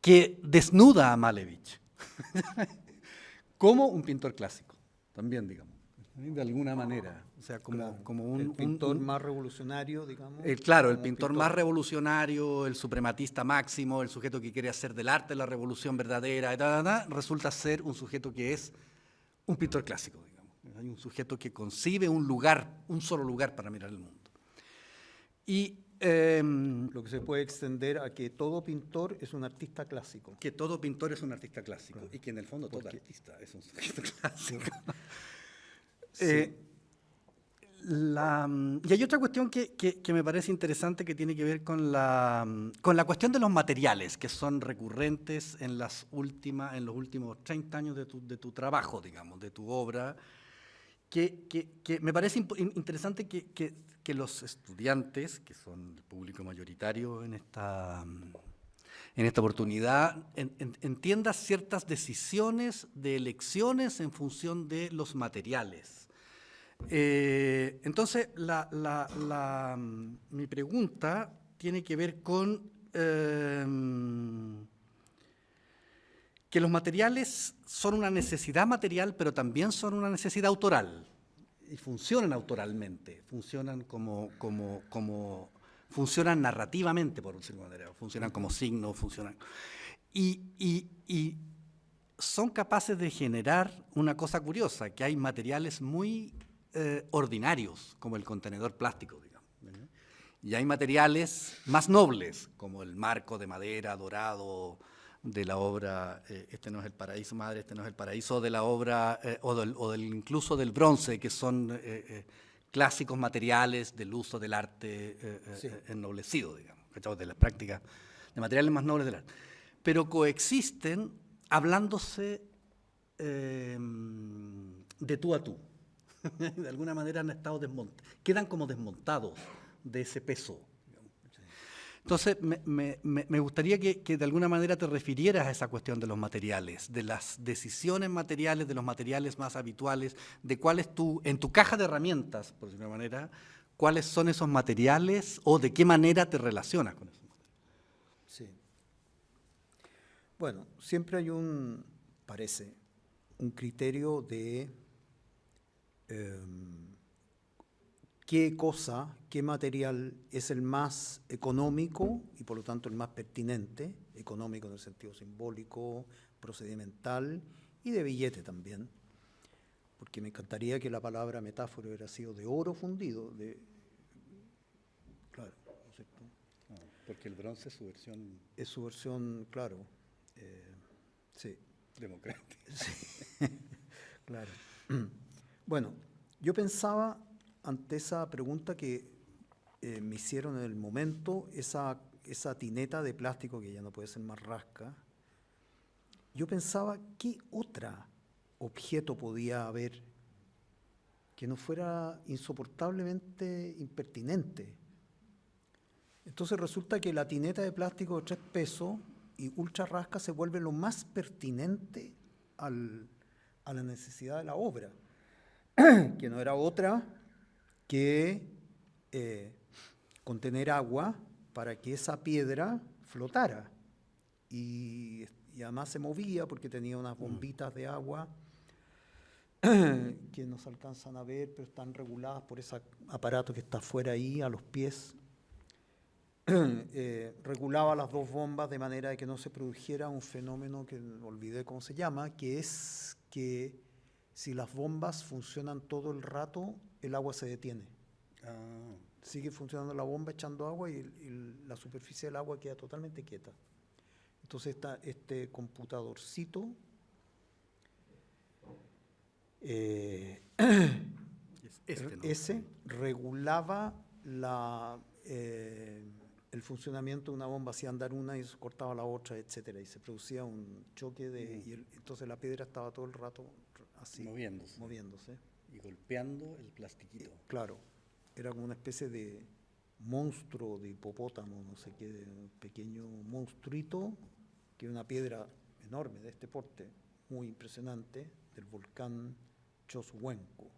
que desnuda a Malevich. como un pintor clásico, también, digamos, de alguna manera. O sea, Claro, como el pintor más revolucionario, digamos. claro, el como pintor más revolucionario, el suprematista máximo, el sujeto que quiere hacer del arte la revolución verdadera, resulta ser un sujeto que es un pintor clásico, digamos. Hay un sujeto que concibe un lugar, un solo lugar para mirar el mundo. Y Lo que se puede extender a que todo pintor es un artista clásico. que todo pintor es un artista clásico, Claro. y que en el fondo todo Porque- artista es un sujeto clásico. Sí. Y hay otra cuestión que me parece interesante que tiene que ver con la cuestión de los materiales, que son recurrentes en los últimos 30 años de tu trabajo, digamos, de tu obra, que me parece interesante que los estudiantes, que son el público mayoritario en esta oportunidad, entienda ciertas decisiones de elecciones en función de los materiales. Entonces, mi pregunta tiene que ver con que los materiales son una necesidad material, pero también son una necesidad autoral. Y funcionan autoralmente, funcionan funcionan narrativamente, por decirlo de alguna manera, funcionan como signos, funcionan. Y son capaces de generar una cosa curiosa, que hay materiales muy ordinarios, como el contenedor plástico, digamos. Y hay materiales más nobles, como el marco de madera dorado de la obra Este no es el paraíso, madre, este no es el paraíso, de la obra, incluso del bronce, que son clásicos materiales del uso del arte Sí. ennoblecido, digamos, de las prácticas de materiales más nobles del arte. Pero coexisten hablándose de tú a tú. De alguna manera han estado quedan como desmontados de ese peso. Entonces, me gustaría que de alguna manera te refirieras a esa cuestión de los materiales, de las decisiones materiales, de los materiales más habituales, de cuáles en tu caja de herramientas, por decirlo de una manera, cuáles son esos materiales o de qué manera te relacionas con eso. Sí. Bueno, siempre hay parece, un criterio de qué cosa, qué material es el más económico y por lo tanto el más pertinente, económico en el sentido simbólico, procedimental y de billete también, porque me encantaría que la palabra metáfora hubiera sido de oro fundido, claro, ¿no es cierto? Porque el bronce es su versión Es su versión, claro, sí. democrática. Sí, claro. Bueno, yo pensaba ante esa pregunta que me hicieron en el momento, esa tineta de plástico que ya no puede ser más rasca, yo pensaba qué otro objeto podía haber que no fuera insoportablemente impertinente. Entonces resulta que la tineta de plástico de 3 pesos y ultra rasca se vuelve lo más pertinente a la necesidad de la obra, que no era otra que contener agua para que esa piedra flotara. Y además se movía porque tenía unas bombitas de agua que no se alcanzan a ver, pero están reguladas por ese aparato que está afuera ahí, a los pies. Regulaba las 2 bombas de manera de que no se produjera un fenómeno que olvidé cómo se llama, que es que si las bombas funcionan todo el rato, el agua se detiene. Sigue funcionando la bomba echando agua y la superficie del agua queda totalmente quieta. Entonces este computadorcito regulaba el funcionamiento de una bomba, hacía andar una y se cortaba la otra, etcétera, y se producía un choque entonces la piedra estaba todo el rato así moviéndose Y golpeando el plastiquito. Claro, era como una especie de monstruo de hipopótamo, no sé qué, de un pequeño monstruito, que era una piedra enorme de este porte, muy impresionante, del volcán Choshuenco.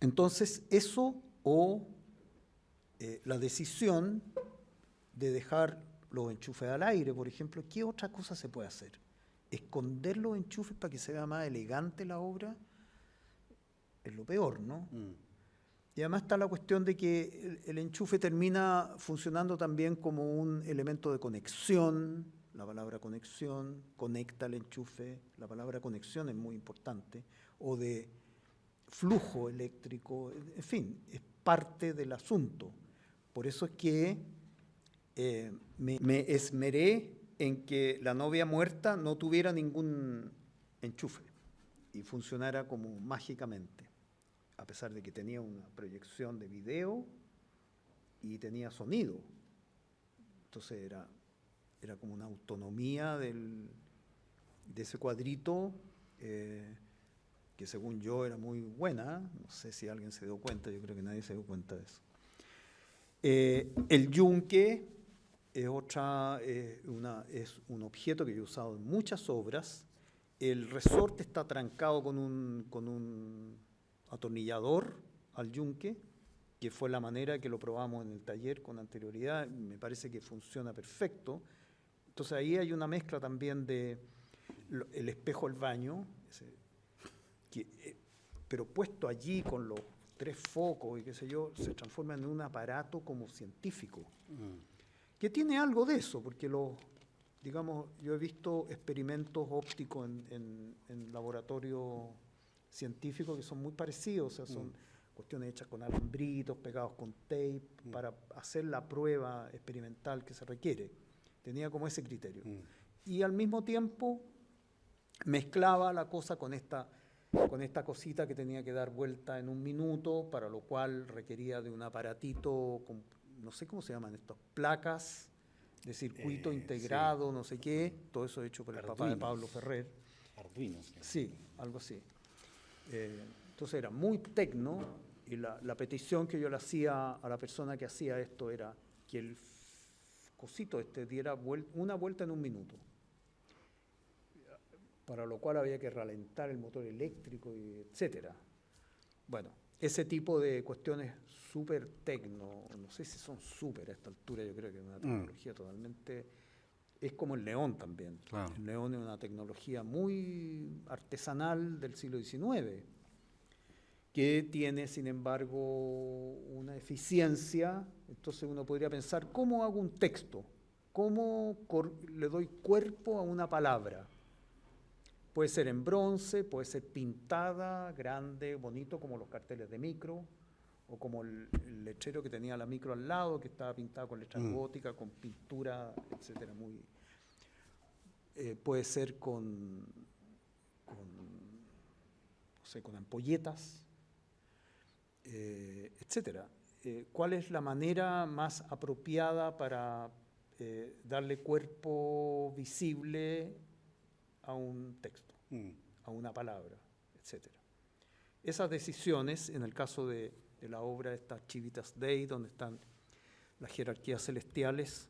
Entonces, eso o la decisión de dejar los enchufes al aire, por ejemplo. ¿Qué otra cosa se puede hacer? Esconder los enchufes para que se vea más elegante la obra es lo peor, ¿no? Y además está la cuestión de que el enchufe termina funcionando también como un elemento de conexión. La palabra conexión conecta el enchufe. La palabra conexión es muy importante. O de flujo eléctrico. En fin, es parte del asunto. Por eso es que me esmeré en que la novia muerta no tuviera ningún enchufe y funcionara como mágicamente, a pesar de que tenía una proyección de video y tenía sonido. Entonces era como una autonomía de ese cuadrito, que según yo era muy buena. No sé si alguien se dio cuenta, yo creo que nadie se dio cuenta de eso. El yunque es un objeto que yo he usado en muchas obras. El resorte está trancado con un atornillador al yunque, que fue la manera que lo probamos en el taller con anterioridad. Me parece que funciona perfecto. Entonces ahí hay una mezcla también de el espejo del baño, pero puesto allí con los 3 focos y qué sé yo, se transforma en un aparato como científico, que tiene algo de eso, porque digamos, yo he visto experimentos ópticos en laboratorios científicos que son muy parecidos, o sea, son cuestiones hechas con alambritos, pegados con tape, para hacer la prueba experimental que se requiere. Tenía como ese criterio. Y al mismo tiempo mezclaba la cosa con esta cosita que tenía que dar vuelta en 1 minuto, para lo cual requería de un aparatito, no sé cómo se llaman estas placas de circuito integrado, sí, no sé qué, todo eso hecho por el papá de Pablo Ferrer. Arduino. Sí, algo así. Entonces era muy tecno, y la petición que yo le hacía a la persona que hacía esto era que el cosito diera una vuelta en 1 minuto, para lo cual había que ralentar el motor eléctrico, etcétera. Bueno, ese tipo de cuestiones súper tecno, no sé si son súper a esta altura, yo creo que es una tecnología totalmente, es como el neón también. Claro. El neón es una tecnología muy artesanal del siglo XIX, que tiene, sin embargo, una eficiencia. Entonces uno podría pensar, ¿cómo hago un texto? ¿Cómo le doy cuerpo a una palabra? Puede ser en bronce, puede ser pintada, grande, bonito, como los carteles de micro, o como el letrero que tenía la micro al lado, que estaba pintado con letras góticas, con pintura, etcétera. Puede ser con ampolletas, etcétera. ¿Cuál es la manera más apropiada para darle cuerpo visible a un texto, a una palabra, etcétera? Esas decisiones, en el caso de la obra esta Civitas Dei, donde están las jerarquías celestiales,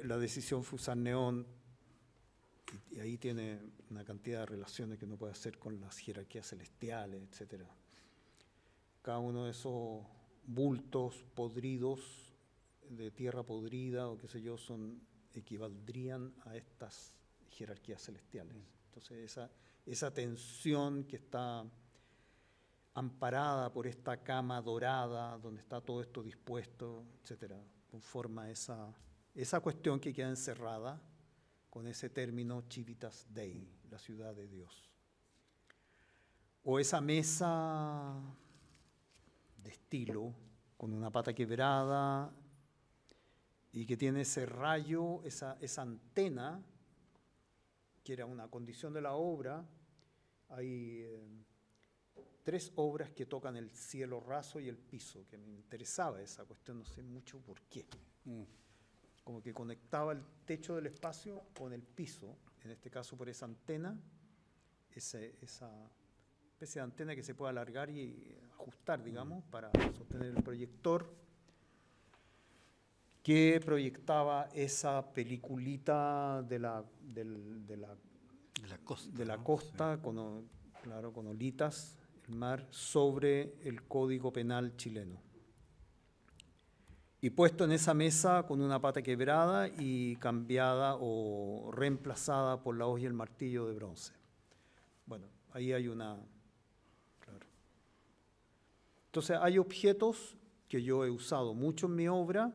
la decisión fue usar neón, y ahí tiene una cantidad de relaciones que uno puede hacer con las jerarquías celestiales, etcétera. Cada uno de esos bultos podridos, de tierra podrida o qué sé yo, equivaldrían a estas jerarquías celestiales. Entonces esa tensión que está amparada por esta cama dorada, donde está todo esto dispuesto, etcétera, conforma esa cuestión que queda encerrada con ese término Civitas Dei, la ciudad de Dios. O esa mesa de estilo, con una pata quebrada, y que tiene ese rayo, esa antena, que era una condición de la obra. Hay 3 obras que tocan el cielo raso y el piso, que me interesaba esa cuestión, no sé mucho por qué. Como que conectaba el techo del espacio con el piso, en este caso por esa antena, esa especie de antena que se puede alargar y ajustar, digamos, para sostener el proyector, que proyectaba esa peliculita de la costa, sí, con olitas, el mar, sobre el Código Penal chileno. y puesto en esa mesa con una pata quebrada y cambiada o reemplazada por la hoz y el martillo de bronce. Bueno, ahí hay una... Claro. Entonces hay objetos que yo he usado mucho en mi obra,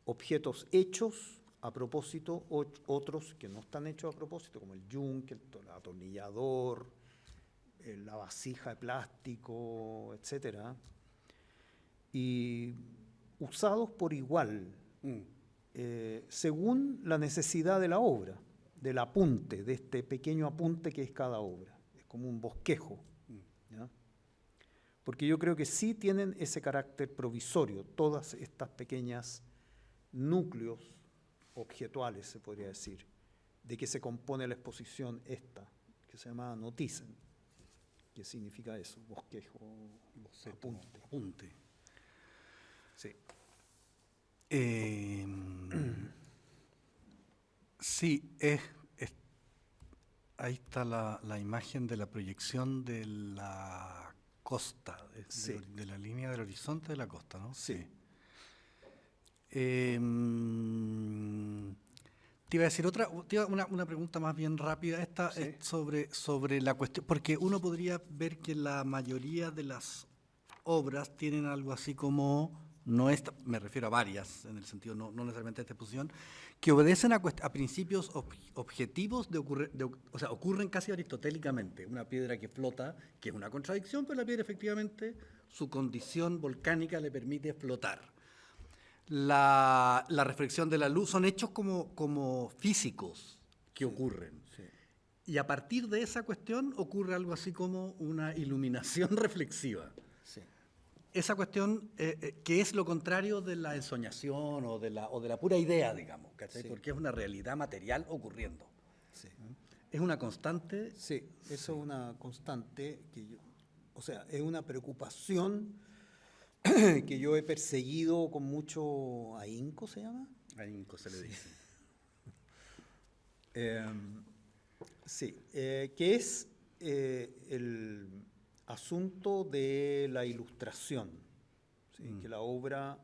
objetos hechos a propósito, otros que no están hechos a propósito, como el yunque, el atornillador, la vasija de plástico, etcétera, y usados por igual, según la necesidad de la obra, del apunte, de este pequeño apunte que es cada obra. Es como un bosquejo, ¿ya? Porque yo creo que sí tienen ese carácter provisorio, todas estas pequeñas núcleos objetuales, se podría decir, de que se compone la exposición esta, que se llama Notizen, que significa eso, bosquejo, apunte. Apunte. Sí. Sí, ahí está la imagen de la proyección de la costa, Sí. de la línea del horizonte de la costa, ¿no? Sí. Te iba a decir una pregunta más bien rápida. Esta Sí. es sobre la cuestión, porque uno podría ver que la mayoría de las obras tienen algo así como, me refiero a varias, en el sentido no necesariamente de esta exposición, que obedecen a principios objetivos o sea, ocurren casi aristotélicamente. Una piedra que flota, que es una contradicción, pero la piedra efectivamente, su condición volcánica le permite flotar. La reflexión de la luz son hechos como físicos que ocurren. Sí. Y a partir de esa cuestión ocurre algo así como una iluminación reflexiva. Sí. Esa cuestión que es lo contrario de la ensoñación o de la pura idea, digamos, ¿cachai? Sí. Porque es una realidad material ocurriendo. Sí. Es una constante. Sí, eso es una constante o sea, es una preocupación que yo he perseguido con mucho ahínco, ¿se llama? Ahínco se le dice. Sí, que es el asunto de la ilustración, ¿sí? Que la obra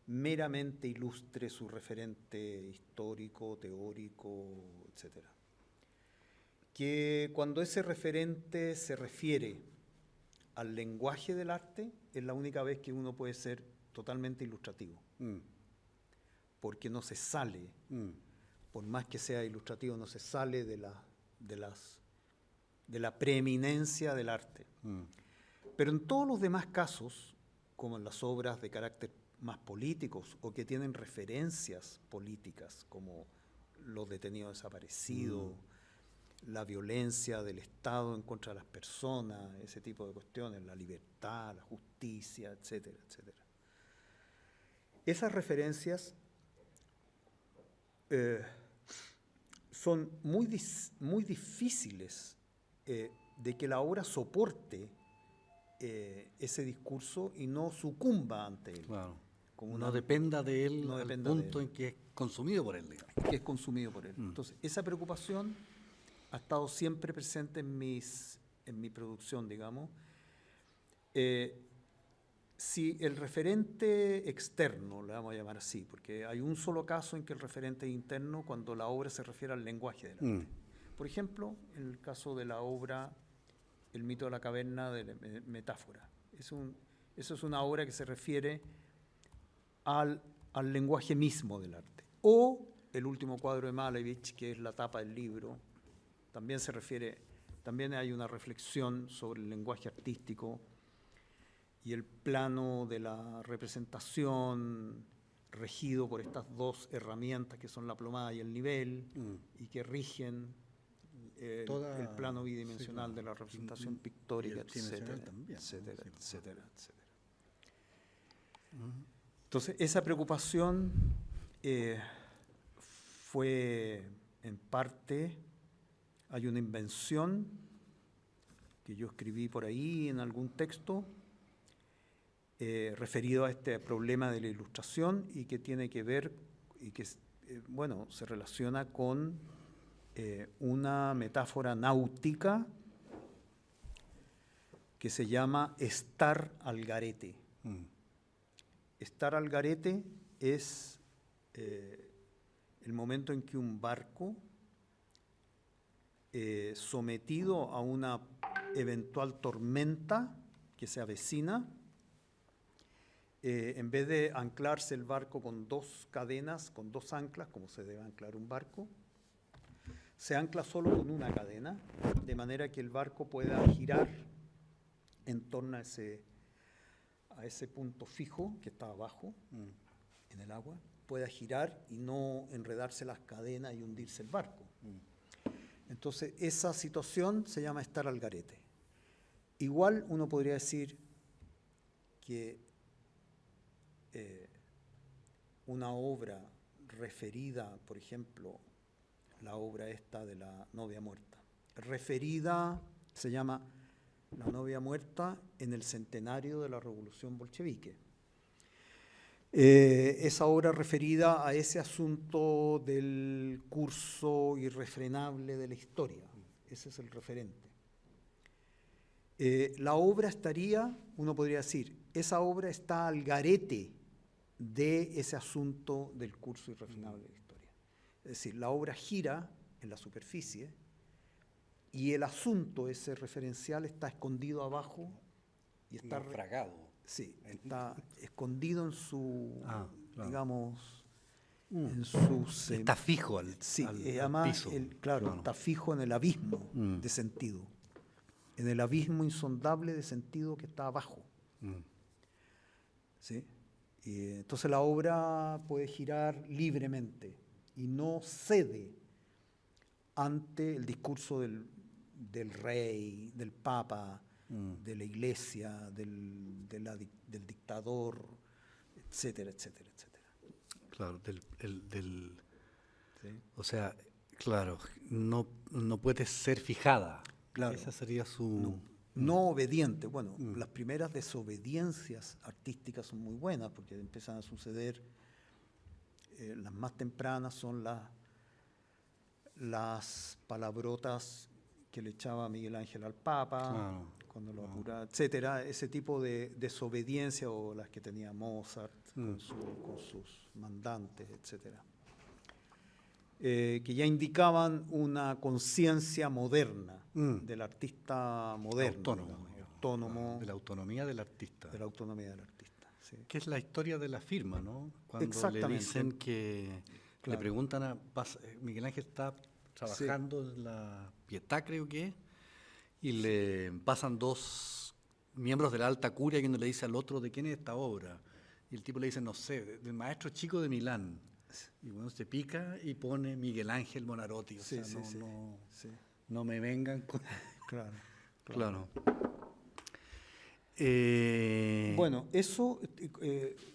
meramente ilustre su referente histórico, teórico, etc. Que cuando ese referente se refiere al lenguaje del arte, es la única vez que uno puede ser totalmente ilustrativo. Porque no se sale, por más que sea ilustrativo, no se sale de la preeminencia del arte. Pero en todos los demás casos, como en las obras de carácter más políticos o que tienen referencias políticas, como los detenidos desaparecidos, la violencia del Estado en contra de las personas, ese tipo de cuestiones, la libertad, la justicia, etcétera, etcétera. Esas referencias son muy difíciles de que la obra soporte ese discurso y no sucumba ante él. Claro. Como No dependa de él no al dependa de punto él. en que es consumido por él, digamos. Que es consumido por él. Entonces, esa preocupación ha estado siempre presente en mi producción, digamos. Si el referente externo, le vamos a llamar así, porque hay un solo caso en que el referente es interno cuando la obra se refiere al lenguaje del arte. Por ejemplo, en el caso de la obra El mito de la caverna de Metáfora. Eso es una obra que se refiere al lenguaje mismo del arte. O el último cuadro de Malevich, que es la tapa del libro, también hay una reflexión sobre el lenguaje artístico y el plano de la representación regido por estas dos herramientas que son la plomada y el nivel y que rigen el plano bidimensional de la representación pictórica, etcétera, etcétera, etcétera, etcétera. Entonces, esa preocupación fue en parte, hay una invención que yo escribí por ahí en algún texto referido a este problema de la ilustración y que tiene que ver, y que se relaciona con una metáfora náutica que se llama estar al garete. Estar al garete es el momento en que un barco, sometido a una eventual tormenta que se avecina, en vez de anclarse el barco con dos cadenas, con dos anclas, como se debe anclar un barco, se ancla solo con una cadena, de manera que el barco pueda girar en torno a ese punto fijo que está abajo en el agua, pueda girar y no enredarse las cadenas y hundirse el barco. Entonces, esa situación se llama estar al garete. Igual uno podría decir que una obra referida, por ejemplo, la obra esta de la novia muerta, referida, se llama La novia muerta en el centenario de la Revolución Bolchevique. Esa obra referida a ese asunto del curso irrefrenable de la historia. Ese es el referente. La obra estaría, uno podría decir, esa obra está al garete de ese asunto del curso irrefrenable de la historia. Es decir, la obra gira en la superficie y el asunto, ese referencial, está escondido abajo y está naufragado. Sí, está escondido en su, claro. digamos, en su... Está fijo al, sí, al además, piso. claro, está fijo en el abismo de sentido, en el abismo insondable de sentido que está abajo. ¿Sí? Y entonces la obra puede girar libremente y no cede ante el discurso del rey, del papa, de la iglesia, del dictador, etcétera, etcétera, etcétera. Claro, ¿Sí? O sea, claro, no puede ser fijada. Claro. Esa sería su... No obediente. Bueno, las primeras desobediencias artísticas son muy buenas porque empiezan a suceder, las más tempranas son las palabrotas que le echaba Miguel Ángel al Papa, cuando lo apuraba, etcétera, ese tipo de desobediencia, o las que tenía Mozart con sus mandantes, etcétera, que ya indicaban una conciencia moderna del artista moderno, autónomo, de la autonomía del artista. De la autonomía del artista, sí. Que es la historia de la firma, ¿no? Cuando le dicen que le preguntan a Miguel Ángel está trabajando en la Pietà, creo que, y le pasan dos miembros de la alta curia y uno le dice al otro, ¿de quién es esta obra? Y el tipo le dice, no sé, del maestro chico de Milán. Y bueno, se pica y pone Miguel Ángel Bonarotti. O sea, no me vengan con... Claro. Bueno, eso,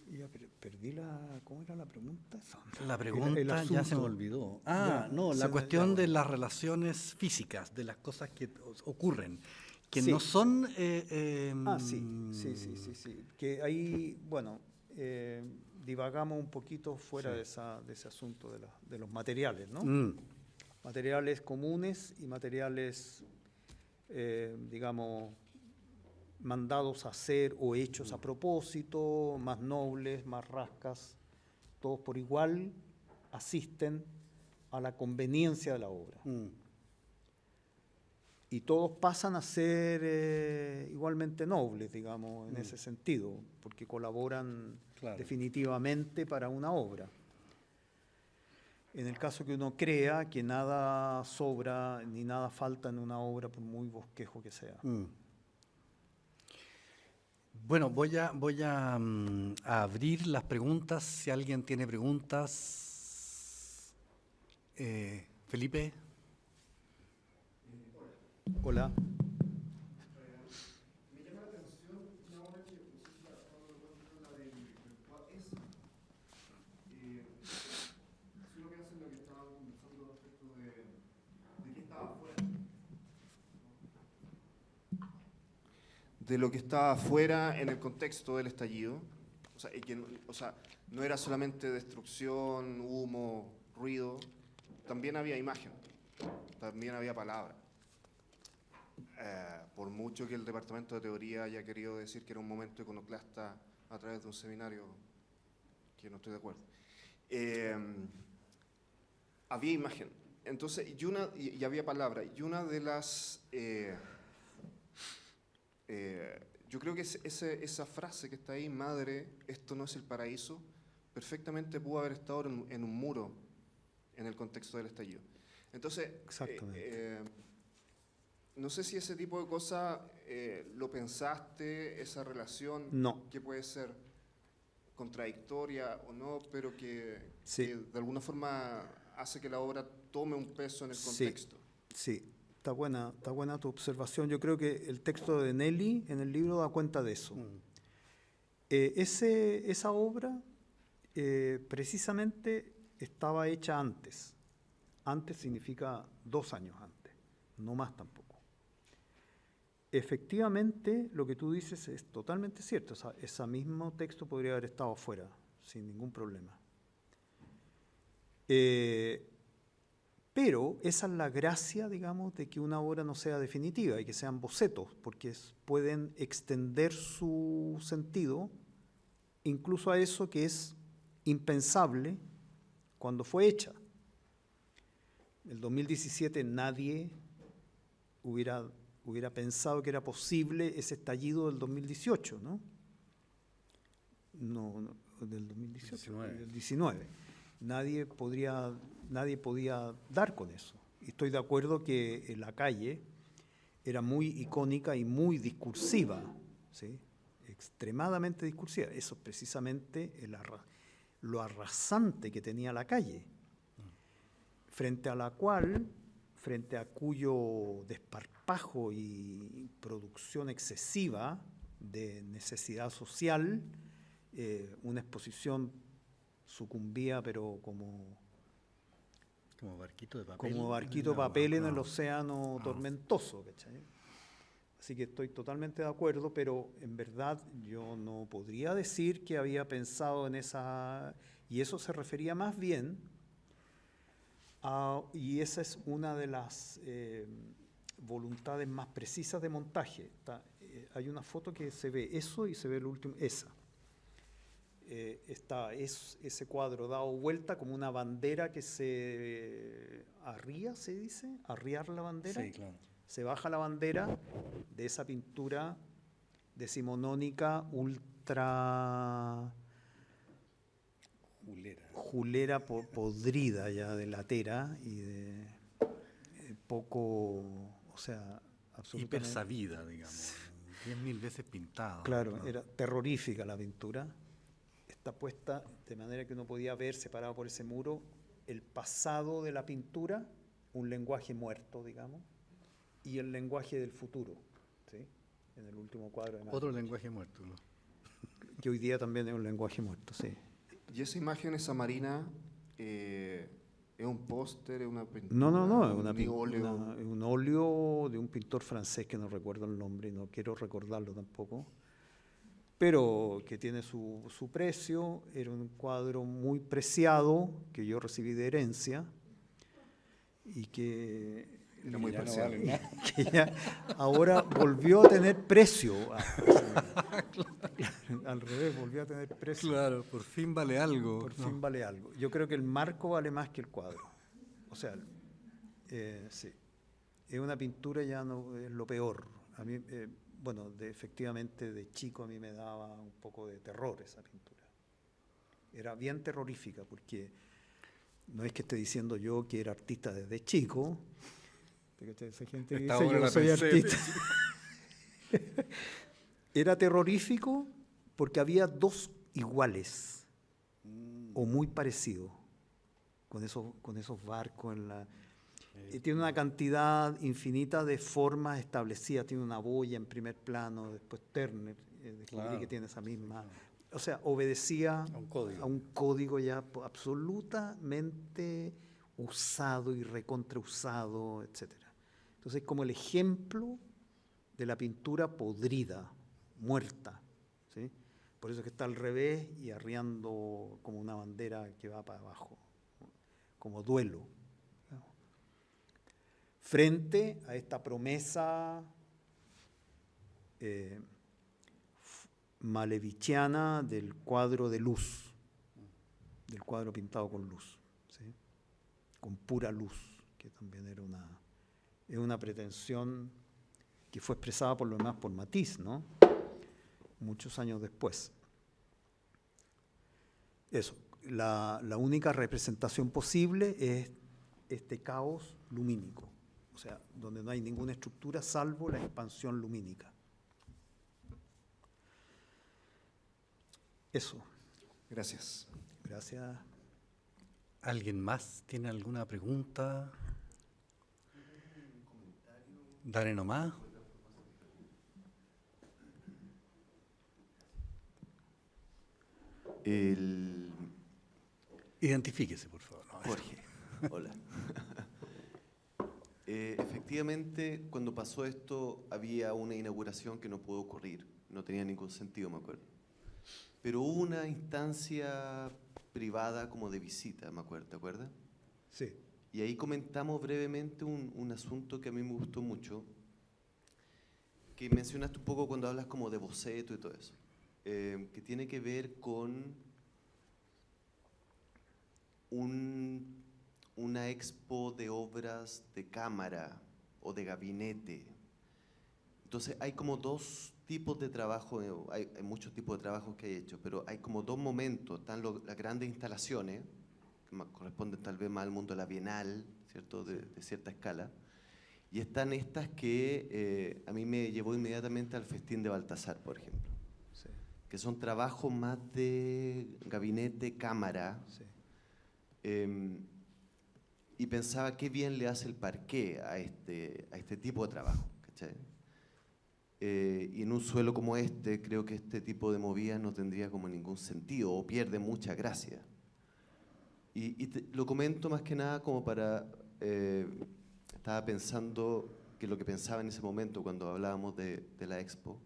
ya perdí ¿cómo era la pregunta? La pregunta ya se me olvidó. La cuestión de las relaciones físicas, de las cosas que ocurren, que no son... Sí. Que ahí, bueno, divagamos un poquito fuera de ese asunto de los materiales, ¿no? Materiales comunes y materiales, digamos, mandados a hacer o hechos a propósito, más nobles, más rascas, todos por igual asisten a la conveniencia de la obra. Y todos pasan a ser igualmente nobles, digamos, en ese sentido, porque colaboran definitivamente para una obra. En el caso que uno crea que nada sobra ni nada falta en una obra, por muy bosquejo que sea. Bueno, voy a abrir las preguntas. Si alguien tiene preguntas. Felipe. Hola. Me llama la atención una obra que pusiste la de Esa. Si uno piensa en lo que estaba conversando respecto de qué estaba afuera. De lo que estaba afuera en el contexto del estallido. O sea, no era solamente destrucción, humo, ruido, también había imagen, también había palabra. Por mucho que el Departamento de Teoría haya querido decir que era un momento iconoclasta a través de un seminario que no estoy de acuerdo. Había imagen, entonces, y había palabra, y una de las... yo creo que esa frase que está ahí, madre, esto no es el paraíso, perfectamente pudo haber estado en un muro en el contexto del estallido. Entonces, no sé si ese tipo de cosas lo pensaste, esa relación No. que puede ser contradictoria o no, pero que Sí. que de alguna forma hace que la obra tome un peso en el contexto. Sí, está buena tu observación. Yo creo que el texto de Nelly en el libro da cuenta de eso. Esa obra precisamente estaba hecha antes. Antes significa 2 años antes, no más tampoco. Efectivamente, lo que tú dices es totalmente cierto. O sea, ese mismo texto podría haber estado afuera, sin ningún problema. Pero esa es la gracia, digamos, de que una obra no sea definitiva y que sean bocetos, porque pueden extender su sentido incluso a eso que es impensable cuando fue hecha. En el 2017 nadie hubiera pensado que era posible ese estallido del 2018, ¿no? No, del 2018, del 19. Nadie podía dar con eso. Y estoy de acuerdo que La Calle era muy icónica y muy discursiva, ¿sí? Extremadamente discursiva. Eso es precisamente lo arrasante que tenía La Calle, frente a cuyo desparpajo y producción excesiva de necesidad social, una exposición sucumbía, pero como barquito de papel. Como barquito de papel en el océano tormentoso, ¿cachai? Así que estoy totalmente de acuerdo, pero en verdad yo no podría decir que había pensado en esa... Y eso se refería más bien a... Y esa es una de las voluntades más precisas de montaje. Hay una foto que se ve eso y se ve el último... Esa. Es ese cuadro dado vuelta como una bandera que se arría, se dice, arriar la bandera. Sí, claro. Se baja la bandera de esa pintura decimonónica ultra julera podrida ya de latera y de poco, o sea, absolutamente hipersabida, digamos, 10.000 veces pintada. Claro, era terrorífica la pintura. Está puesta de manera que uno podía ver, separado por ese muro, el pasado de la pintura, un lenguaje muerto, digamos, y el lenguaje del futuro, ¿sí? En el último cuadro. Otro lenguaje muerto, ¿no? Que hoy día también es un lenguaje muerto, sí. ¿Y esa imagen, esa marina, es un póster, es una pintura? No, es un óleo de un pintor francés que no recuerdo el nombre, y no quiero recordarlo tampoco, pero que tiene su precio. Era un cuadro muy preciado que yo recibí de herencia y que, Era muy preciado. No vale nada. que ya ahora volvió a tener precio. Al revés, volvió a tener precio. Claro, por fin vale algo. Por fin vale algo. Yo creo que el marco vale más que el cuadro. O sea, sí. Es una pintura, ya no es lo peor. A mí, bueno, efectivamente de chico a mí me daba un poco de terror esa pintura. Era bien terrorífica porque no es que esté diciendo yo que era artista desde chico. Esa gente que dice yo soy artista. Era terrorífico porque había 2 iguales o muy parecidos con esos barcos en la... Tiene una cantidad infinita de formas establecidas. Tiene una boya en primer plano, después Turner, descubrí que tiene esa misma. O sea, obedecía a un código ya absolutamente usado y recontrausado, etc. Entonces, como el ejemplo de la pintura podrida, muerta, ¿sí? Por eso es que está al revés y arriando como una bandera que va para abajo, como duelo. Frente a esta promesa malevichiana del cuadro de luz, del cuadro pintado con luz, ¿sí? Con pura luz, que también era una pretensión que fue expresada por lo demás por Matisse, ¿no? Muchos años después. Eso, la única representación posible es este caos lumínico, o sea, donde no hay ninguna estructura salvo la expansión lumínica. Eso. Gracias. Gracias. ¿Alguien más tiene alguna pregunta? Dale nomás. Identifíquese, por favor. No, Jorge, hola. Efectivamente, cuando pasó esto, había una inauguración que no pudo ocurrir. No tenía ningún sentido, me acuerdo. Pero hubo una instancia privada como de visita, me acuerdo, ¿te acuerdas? Sí. Y ahí comentamos brevemente un asunto que a mí me gustó mucho, que mencionaste un poco cuando hablas como de boceto y todo eso, que tiene que ver con una expo de obras de cámara o de gabinete. Entonces hay como dos tipos de trabajo, hay muchos tipos de trabajos que he hecho, pero hay como dos momentos. Están las grandes instalaciones, que corresponden tal vez más al mundo de la Bienal, ¿cierto? De cierta escala. Y están estas que a mí me llevó inmediatamente al Festín de Baltasar, por ejemplo. Sí. Que son trabajos más de gabinete, cámara. Sí. Y pensaba qué bien le hace el parqué a este tipo de trabajo, ¿cachai? Y en un suelo como este, creo que este tipo de movidas no tendría como ningún sentido o pierde mucha gracia. Y lo comento más que nada como para... estaba pensando que lo que pensaba en ese momento cuando hablábamos de la expo,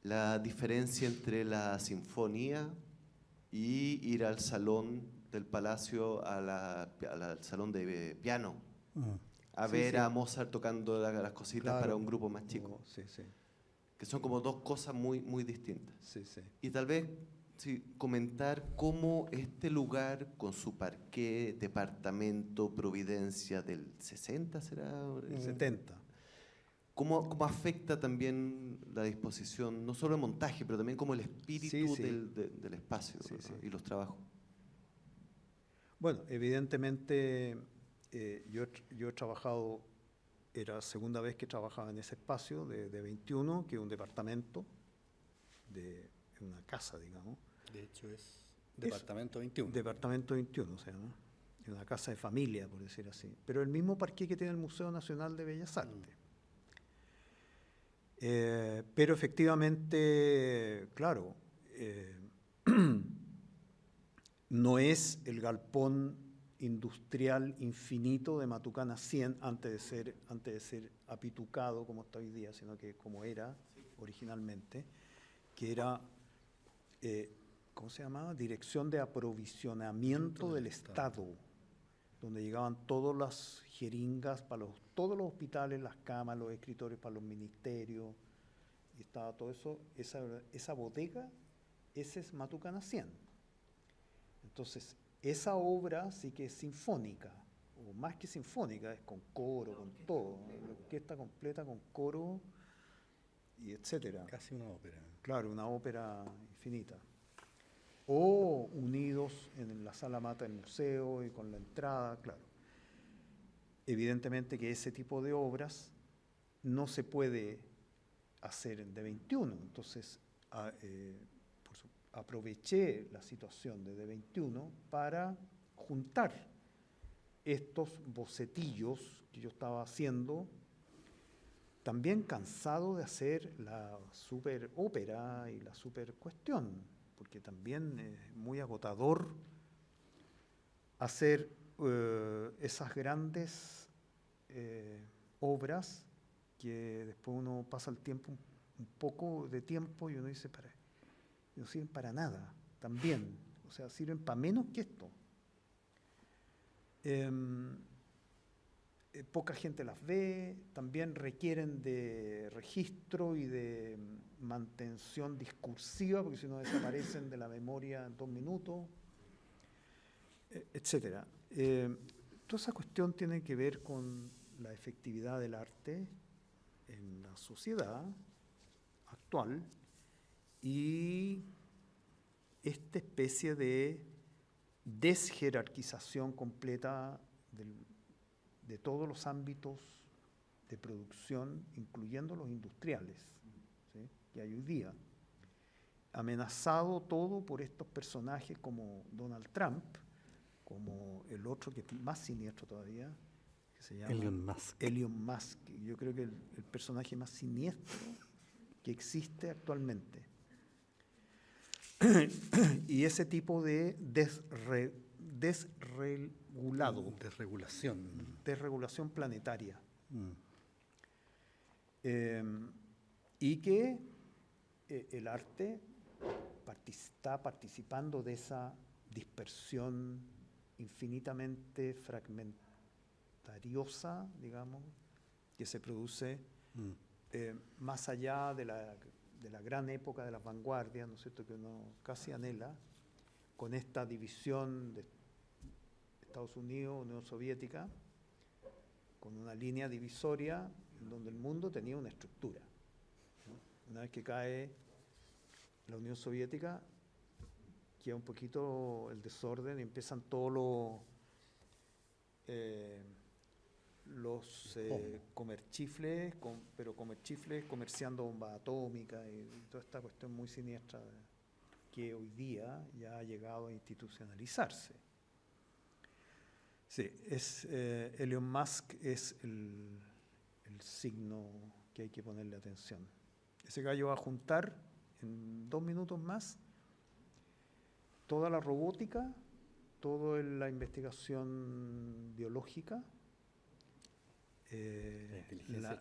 la diferencia entre la sinfonía y ir al salón del Palacio, al salón de piano, a Sí, ver sí. a Mozart tocando las cositas Claro. para un grupo más chico. Sí, sí. Que son como dos cosas muy, muy distintas. Sí, sí. Y tal vez sí, comentar cómo este lugar, con su parqué, departamento, Providencia del 60, ¿será? 70. ¿Cómo afecta también la disposición, no solo el montaje, pero también como el espíritu Sí, sí. del espacio, Sí, ¿no? sí. Y los trabajos? Bueno, evidentemente yo he trabajado, era la segunda vez que trabajaba en ese espacio de 21, que es un departamento, de una casa, digamos. De hecho es Departamento 21. Departamento 21, o sea, ¿no? Es una casa de familia, por decir así. Pero el mismo parqué que tiene el Museo Nacional de Bellas Artes. Pero efectivamente, claro, no es el galpón industrial infinito de Matucana 100 antes de ser apitucado como está hoy día, sino que como era originalmente, que era, ¿cómo se llamaba? Dirección de Aprovisionamiento del Estado, donde llegaban todas las jeringas para todos los hospitales, las camas, los escritorios para los ministerios, y estaba todo eso, esa bodega, ese es Matucana 100. Entonces, esa obra sí que es sinfónica, o más que sinfónica, es con coro, con todo, la orquesta completa con coro, y etcétera. Casi una ópera. Claro, una ópera infinita. O unidos en la sala mata del museo y con la entrada, claro. Evidentemente que ese tipo de obras no se puede hacer en D21, entonces aproveché la situación de D21 para juntar estos bocetillos que yo estaba haciendo, también cansado de hacer la super ópera y la super cuestión, porque también es muy agotador hacer esas grandes obras que después uno pasa el tiempo, un poco de tiempo, y uno dice, no sirven para nada, también, o sea, sirven para menos que esto. Poca gente las ve, también requieren de registro y de mantención discursiva, porque si no desaparecen de la memoria en 2 minutos. etcétera. Toda esa cuestión tiene que ver con la efectividad del arte en la sociedad actual y esta especie de desjerarquización completa de todos los ámbitos de producción, incluyendo los industriales, ¿sí?, que hay hoy día. Amenazado todo por estos personajes como Donald Trump, como el otro que es más siniestro todavía, que se llama Elon Musk. Elon Musk. Yo creo que el personaje más siniestro que existe actualmente. Y ese tipo de desregulación planetaria. Y que el arte está participando de esa dispersión infinitamente fragmentariosa, digamos, que se produce más allá de la gran época de las vanguardias, ¿no es cierto?, que uno casi anhela, con esta división de Estados Unidos, Unión Soviética, con una línea divisoria en donde el mundo tenía una estructura, ¿no? Una vez que cae la Unión Soviética, queda un poquito el desorden y empiezan todos los comerchifles, pero comerchifles comerciando bombas atómicas y toda esta cuestión muy siniestra que hoy día ya ha llegado a institucionalizarse. Sí, Elon Musk es el signo que hay que ponerle atención. Ese gallo va a juntar en 2 minutos más toda la robótica, toda la investigación biológica,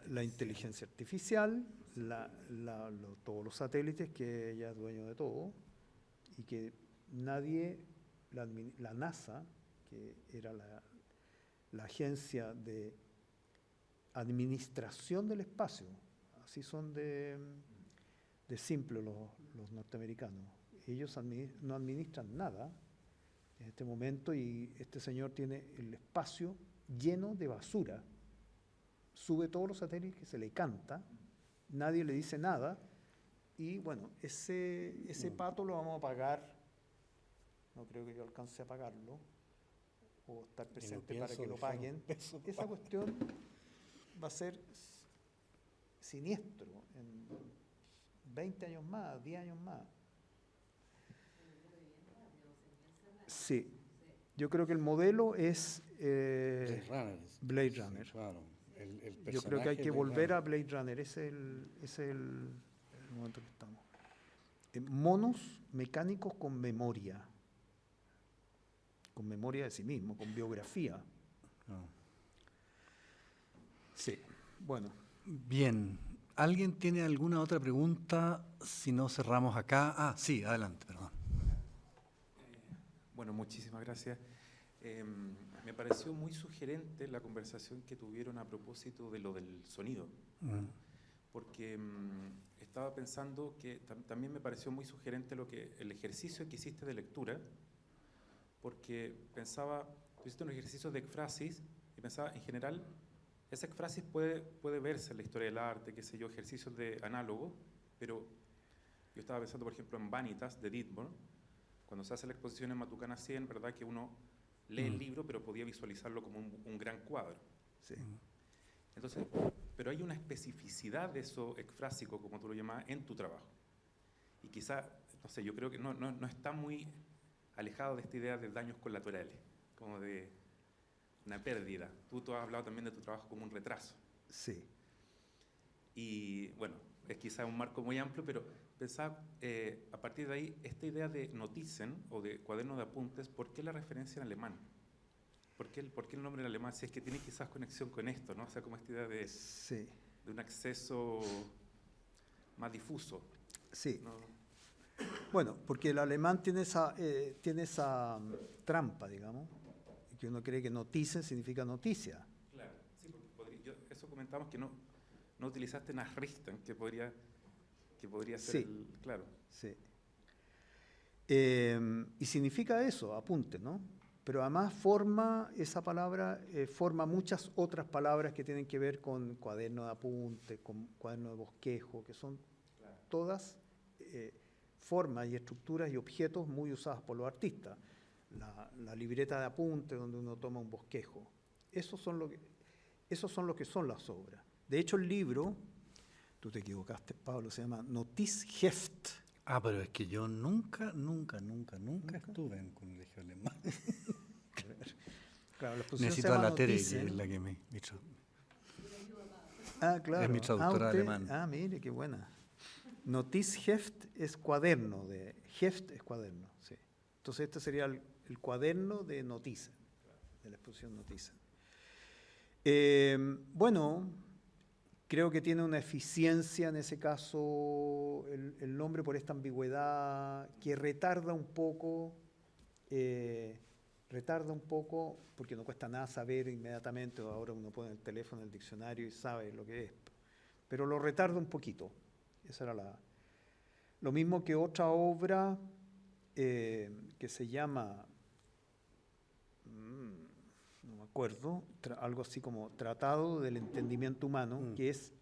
la inteligencia artificial, todos los satélites, que ella es dueño de todo, y que nadie, la NASA, que era la agencia de administración del espacio, así son de simple los norteamericanos, ellos no administran nada en este momento, y este señor tiene el espacio lleno de basura, sube todos los satélites que se le canta, nadie le dice nada, y bueno, ese pato lo vamos a pagar, no creo que yo alcance a pagarlo, o estar presente para que lo paguen. Esa cuestión va a ser siniestro en 20 años más, 10 años más. Sí, yo creo que el modelo es Blade Runner. Claro, Yo creo que hay que volver a Blade Runner, ese es el momento que estamos. Monos mecánicos con memoria de sí mismo, con biografía. Sí, bueno. Bien, ¿alguien tiene alguna otra pregunta? Si no, cerramos acá. Ah, sí, adelante, perdón. Bueno, muchísimas gracias. Me pareció muy sugerente la conversación que tuvieron a propósito de lo del sonido, porque estaba pensando que también me pareció muy sugerente el ejercicio que hiciste de lectura, porque pensaba, tú hiciste un ejercicio de ekphrasis y pensaba, en general, esa ekphrasis puede verse en la historia del arte, qué sé yo, ejercicios de análogo, pero yo estaba pensando, por ejemplo, en Vanitas de Ditborn, cuando se hace la exposición en Matucana 100, ¿verdad?, que uno lee el libro, pero podía visualizarlo como un gran cuadro. Sí. Entonces, pero hay una especificidad de eso ekfrásico, como tú lo llamabas, en tu trabajo. Y quizá, no sé, yo creo que no está muy alejado de esta idea de daños colaterales, como de una pérdida. Tú has hablado también de tu trabajo como un retraso. Sí. Y bueno, es quizá un marco muy amplio, pero pensaba, a partir de ahí, esta idea de Notizen o de cuaderno de apuntes, ¿por qué la referencia en alemán? ¿Por qué el nombre en alemán? Si es que tiene quizás conexión con esto, ¿no? O sea, como esta idea de un acceso más difuso. Sí. ¿No? Bueno, porque el alemán tiene esa trampa, digamos, que uno cree que Notizen significa noticia. Claro, sí, porque eso comentamos que no utilizaste Nachrichten, que podría ser claro. Sí. Y significa eso, apunte, ¿no? pero además forma, esa palabra forma muchas otras palabras que tienen que ver con cuaderno de apunte, con cuaderno de bosquejo, que son todas formas y estructuras y objetos muy usadas por los artistas. La libreta de apunte donde uno toma un bosquejo. Esos son lo que son las obras. De hecho, el libro, tú te equivocaste, Pablo, se llama Notizheft. Ah, pero es que yo nunca estuve en colegio alemán. Claro, la exposición Necesito se a llama la Tere, que Notizen. es la que me Claro. es mi traductora usted- alemán. Mire, qué buena. Notizheft es cuaderno, Heft es cuaderno, sí. Entonces este sería el cuaderno de Notizen, de la exposición Notizen. Bueno, creo que tiene una eficiencia en ese caso el nombre por esta ambigüedad que retarda un poco, porque no cuesta nada saber inmediatamente, ahora uno pone el teléfono en el diccionario y sabe lo que es, pero lo retarda un poquito. Esa era lo mismo que otra obra que se llama, no me acuerdo, algo así como Tratado del Entendimiento Humano, que es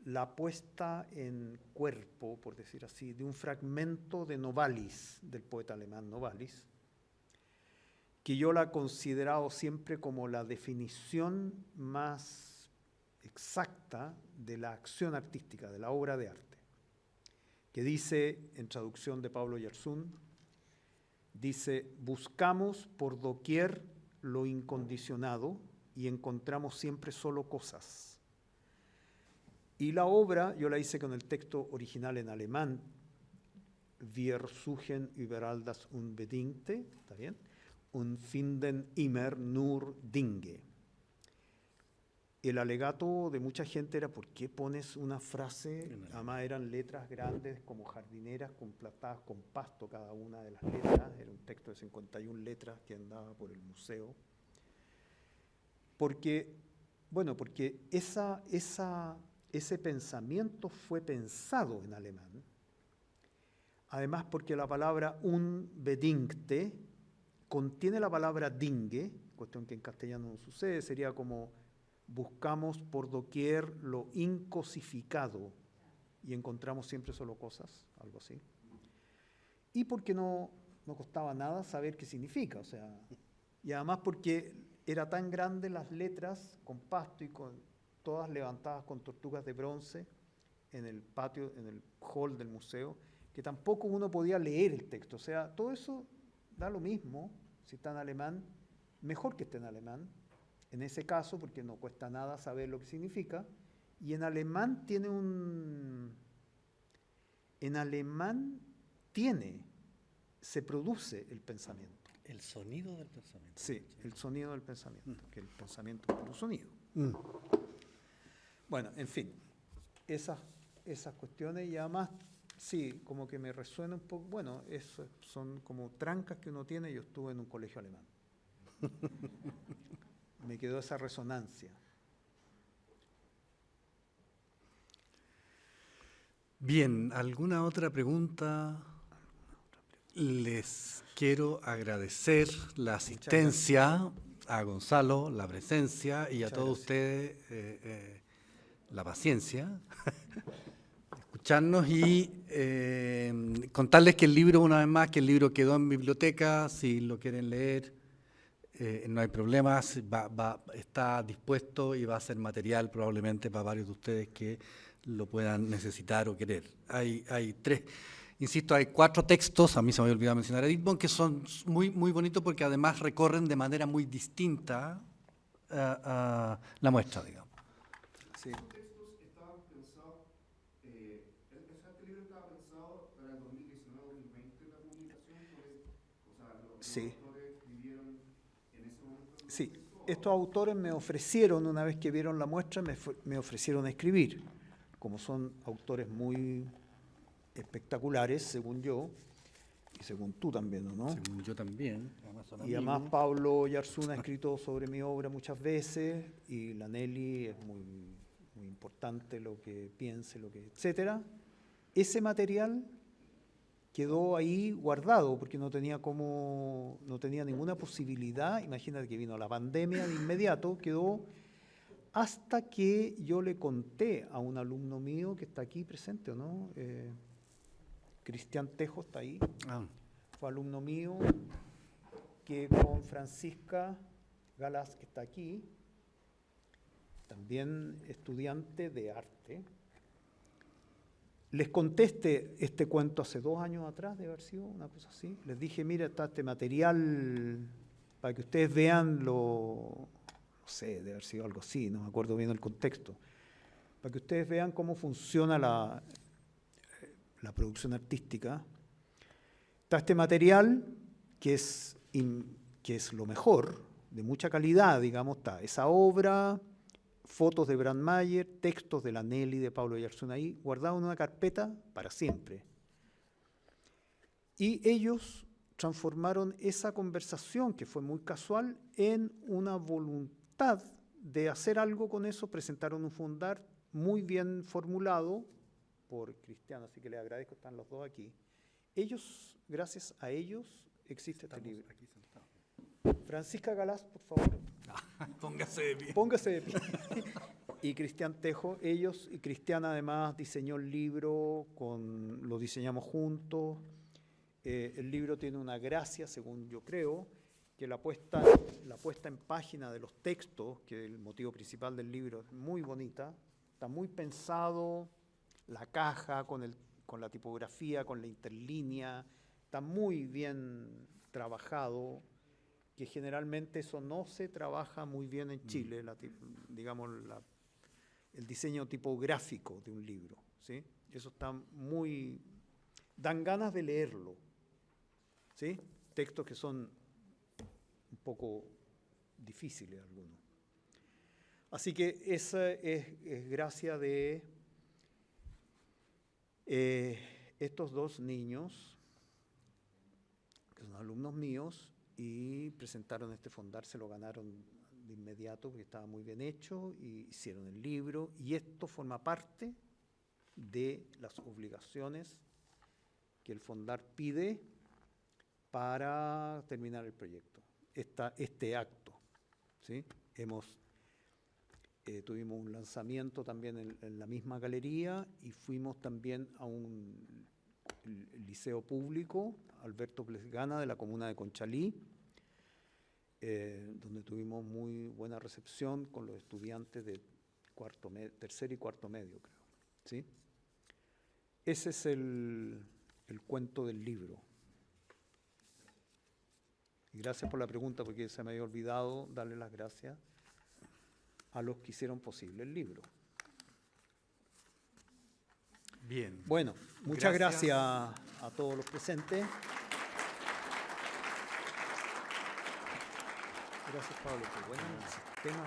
la puesta en cuerpo, por decir así, de un fragmento de Novalis, del poeta alemán Novalis, que yo la he considerado siempre como la definición más exacta de la acción artística, de la obra de arte, que dice, en traducción de Pablo Yersun, dice: buscamos por doquier lo incondicionado y encontramos siempre solo cosas. Y la obra, yo la hice con el texto original en alemán, Wir suchen überall das Unbedingte, ¿está bien? Und finden immer nur Dinge. El alegato de mucha gente era: ¿por qué pones una frase? Además eran letras grandes como jardineras completadas con pasto cada una de las letras. Era un texto de 51 letras que andaba por el museo. Porque ese pensamiento fue pensado en alemán. Además porque la palabra unbedingte contiene la palabra dinge, cuestión que en castellano no sucede, sería como: buscamos por doquier lo incosificado y encontramos siempre solo cosas, algo así. Y porque no costaba nada saber qué significa, o sea, y además porque era tan grande las letras con pasto y con todas levantadas con tortugas de bronce en el patio, en el hall del museo, que tampoco uno podía leer el texto. O sea, todo eso da lo mismo, si está en alemán, mejor que esté en alemán, en ese caso, porque no cuesta nada saber lo que significa, y en alemán se produce el pensamiento. El sonido del pensamiento. Sí, el sonido del pensamiento, que el pensamiento es puro sonido. Bueno, en fin, esas cuestiones, y además, sí, como que me resuena un poco, bueno, eso son como trancas que uno tiene. Yo estuve en un colegio alemán. Me quedó esa resonancia. Bien, ¿alguna otra pregunta? Les quiero agradecer la asistencia, a Gonzalo, la presencia, y a Muchas todos gracias. ustedes la paciencia, escucharnos, y contarles que el libro, una vez más, que el libro quedó en biblioteca. Si lo quieren leer, no hay problemas, está dispuesto y va a ser material probablemente para varios de ustedes que lo puedan necesitar o querer. Hay tres, insisto, hay 4 textos, a mí se me había olvidado mencionar a Edith Bonn, que son muy, muy bonitos porque además recorren de manera muy distinta a la muestra, digamos. Sí. ¿Estos textos estaban pensados, este libro estaba pensado para el 2019-2020 la publicación? O sea, los Sí. autores vivieron en ese momento. Sí, estos autores me ofrecieron, una vez que vieron la muestra, me ofrecieron escribir. Como son autores muy espectaculares, según yo, y según tú también, ¿no? Según yo también. Y además Pablo Yersun ha escrito sobre mi obra muchas veces, y la Nelly es muy, muy importante lo que piense, etcétera. Ese material quedó ahí guardado porque no tenía ninguna posibilidad. Imagínate que vino la pandemia de inmediato, quedó hasta que yo le conté a un alumno mío que está aquí presente, ¿o no? Cristian Tejo está ahí, Ah, fue alumno mío, que con Francisca Galás, que está aquí, también estudiante de arte. Les conté este cuento hace 2 años atrás, debe haber sido una cosa así. Les dije, mira, está este material para que ustedes vean no sé, debe haber sido algo así, no me acuerdo bien el contexto, para que ustedes vean cómo funciona la producción artística. Está este material que es lo mejor, de mucha calidad, digamos, está esa obra, fotos de Brandmeier, textos de la Nelly, de Pablo Yarzunaí, guardados en una carpeta para siempre. Y ellos transformaron esa conversación, que fue muy casual, en una voluntad de hacer algo con eso. Presentaron un fondar muy bien formulado por Cristiano, así que les agradezco, están los dos aquí. Ellos, gracias a ellos, existe este libro. aquí sentados. Francisca Galás, por favor. Póngase de pie. Póngase de pie. Y Cristian Tejo, y Cristian además diseñó el libro, lo diseñamos juntos. El libro tiene una gracia, según yo creo, que la puesta en página de los textos, que es el motivo principal del libro, es muy bonita, está muy pensado, la caja con la tipografía, con la interlínea, está muy bien trabajado, que generalmente eso no se trabaja muy bien en Chile, el diseño tipográfico de un libro, ¿sí? Eso está dan ganas de leerlo, ¿sí? Textos que son un poco difíciles algunos. Así que esa es gracia de estos 2 niños, que son alumnos míos, y presentaron este fondar, se lo ganaron de inmediato porque estaba muy bien hecho, y hicieron el libro, y esto forma parte de las obligaciones que el fondar pide para terminar el proyecto, este acto, ¿sí? Tuvimos un lanzamiento también en la misma galería, y fuimos también a el liceo público Alberto Plesgana de la comuna de Conchalí, donde tuvimos muy buena recepción con los estudiantes de tercer y cuarto medio, creo, ¿sí? Ese es el cuento del libro. Y gracias por la pregunta, porque se me había olvidado darle las gracias a los que hicieron posible el libro. Bien. Bueno, muchas gracias a todos los presentes. Gracias, Pablo. Qué bueno el sistema,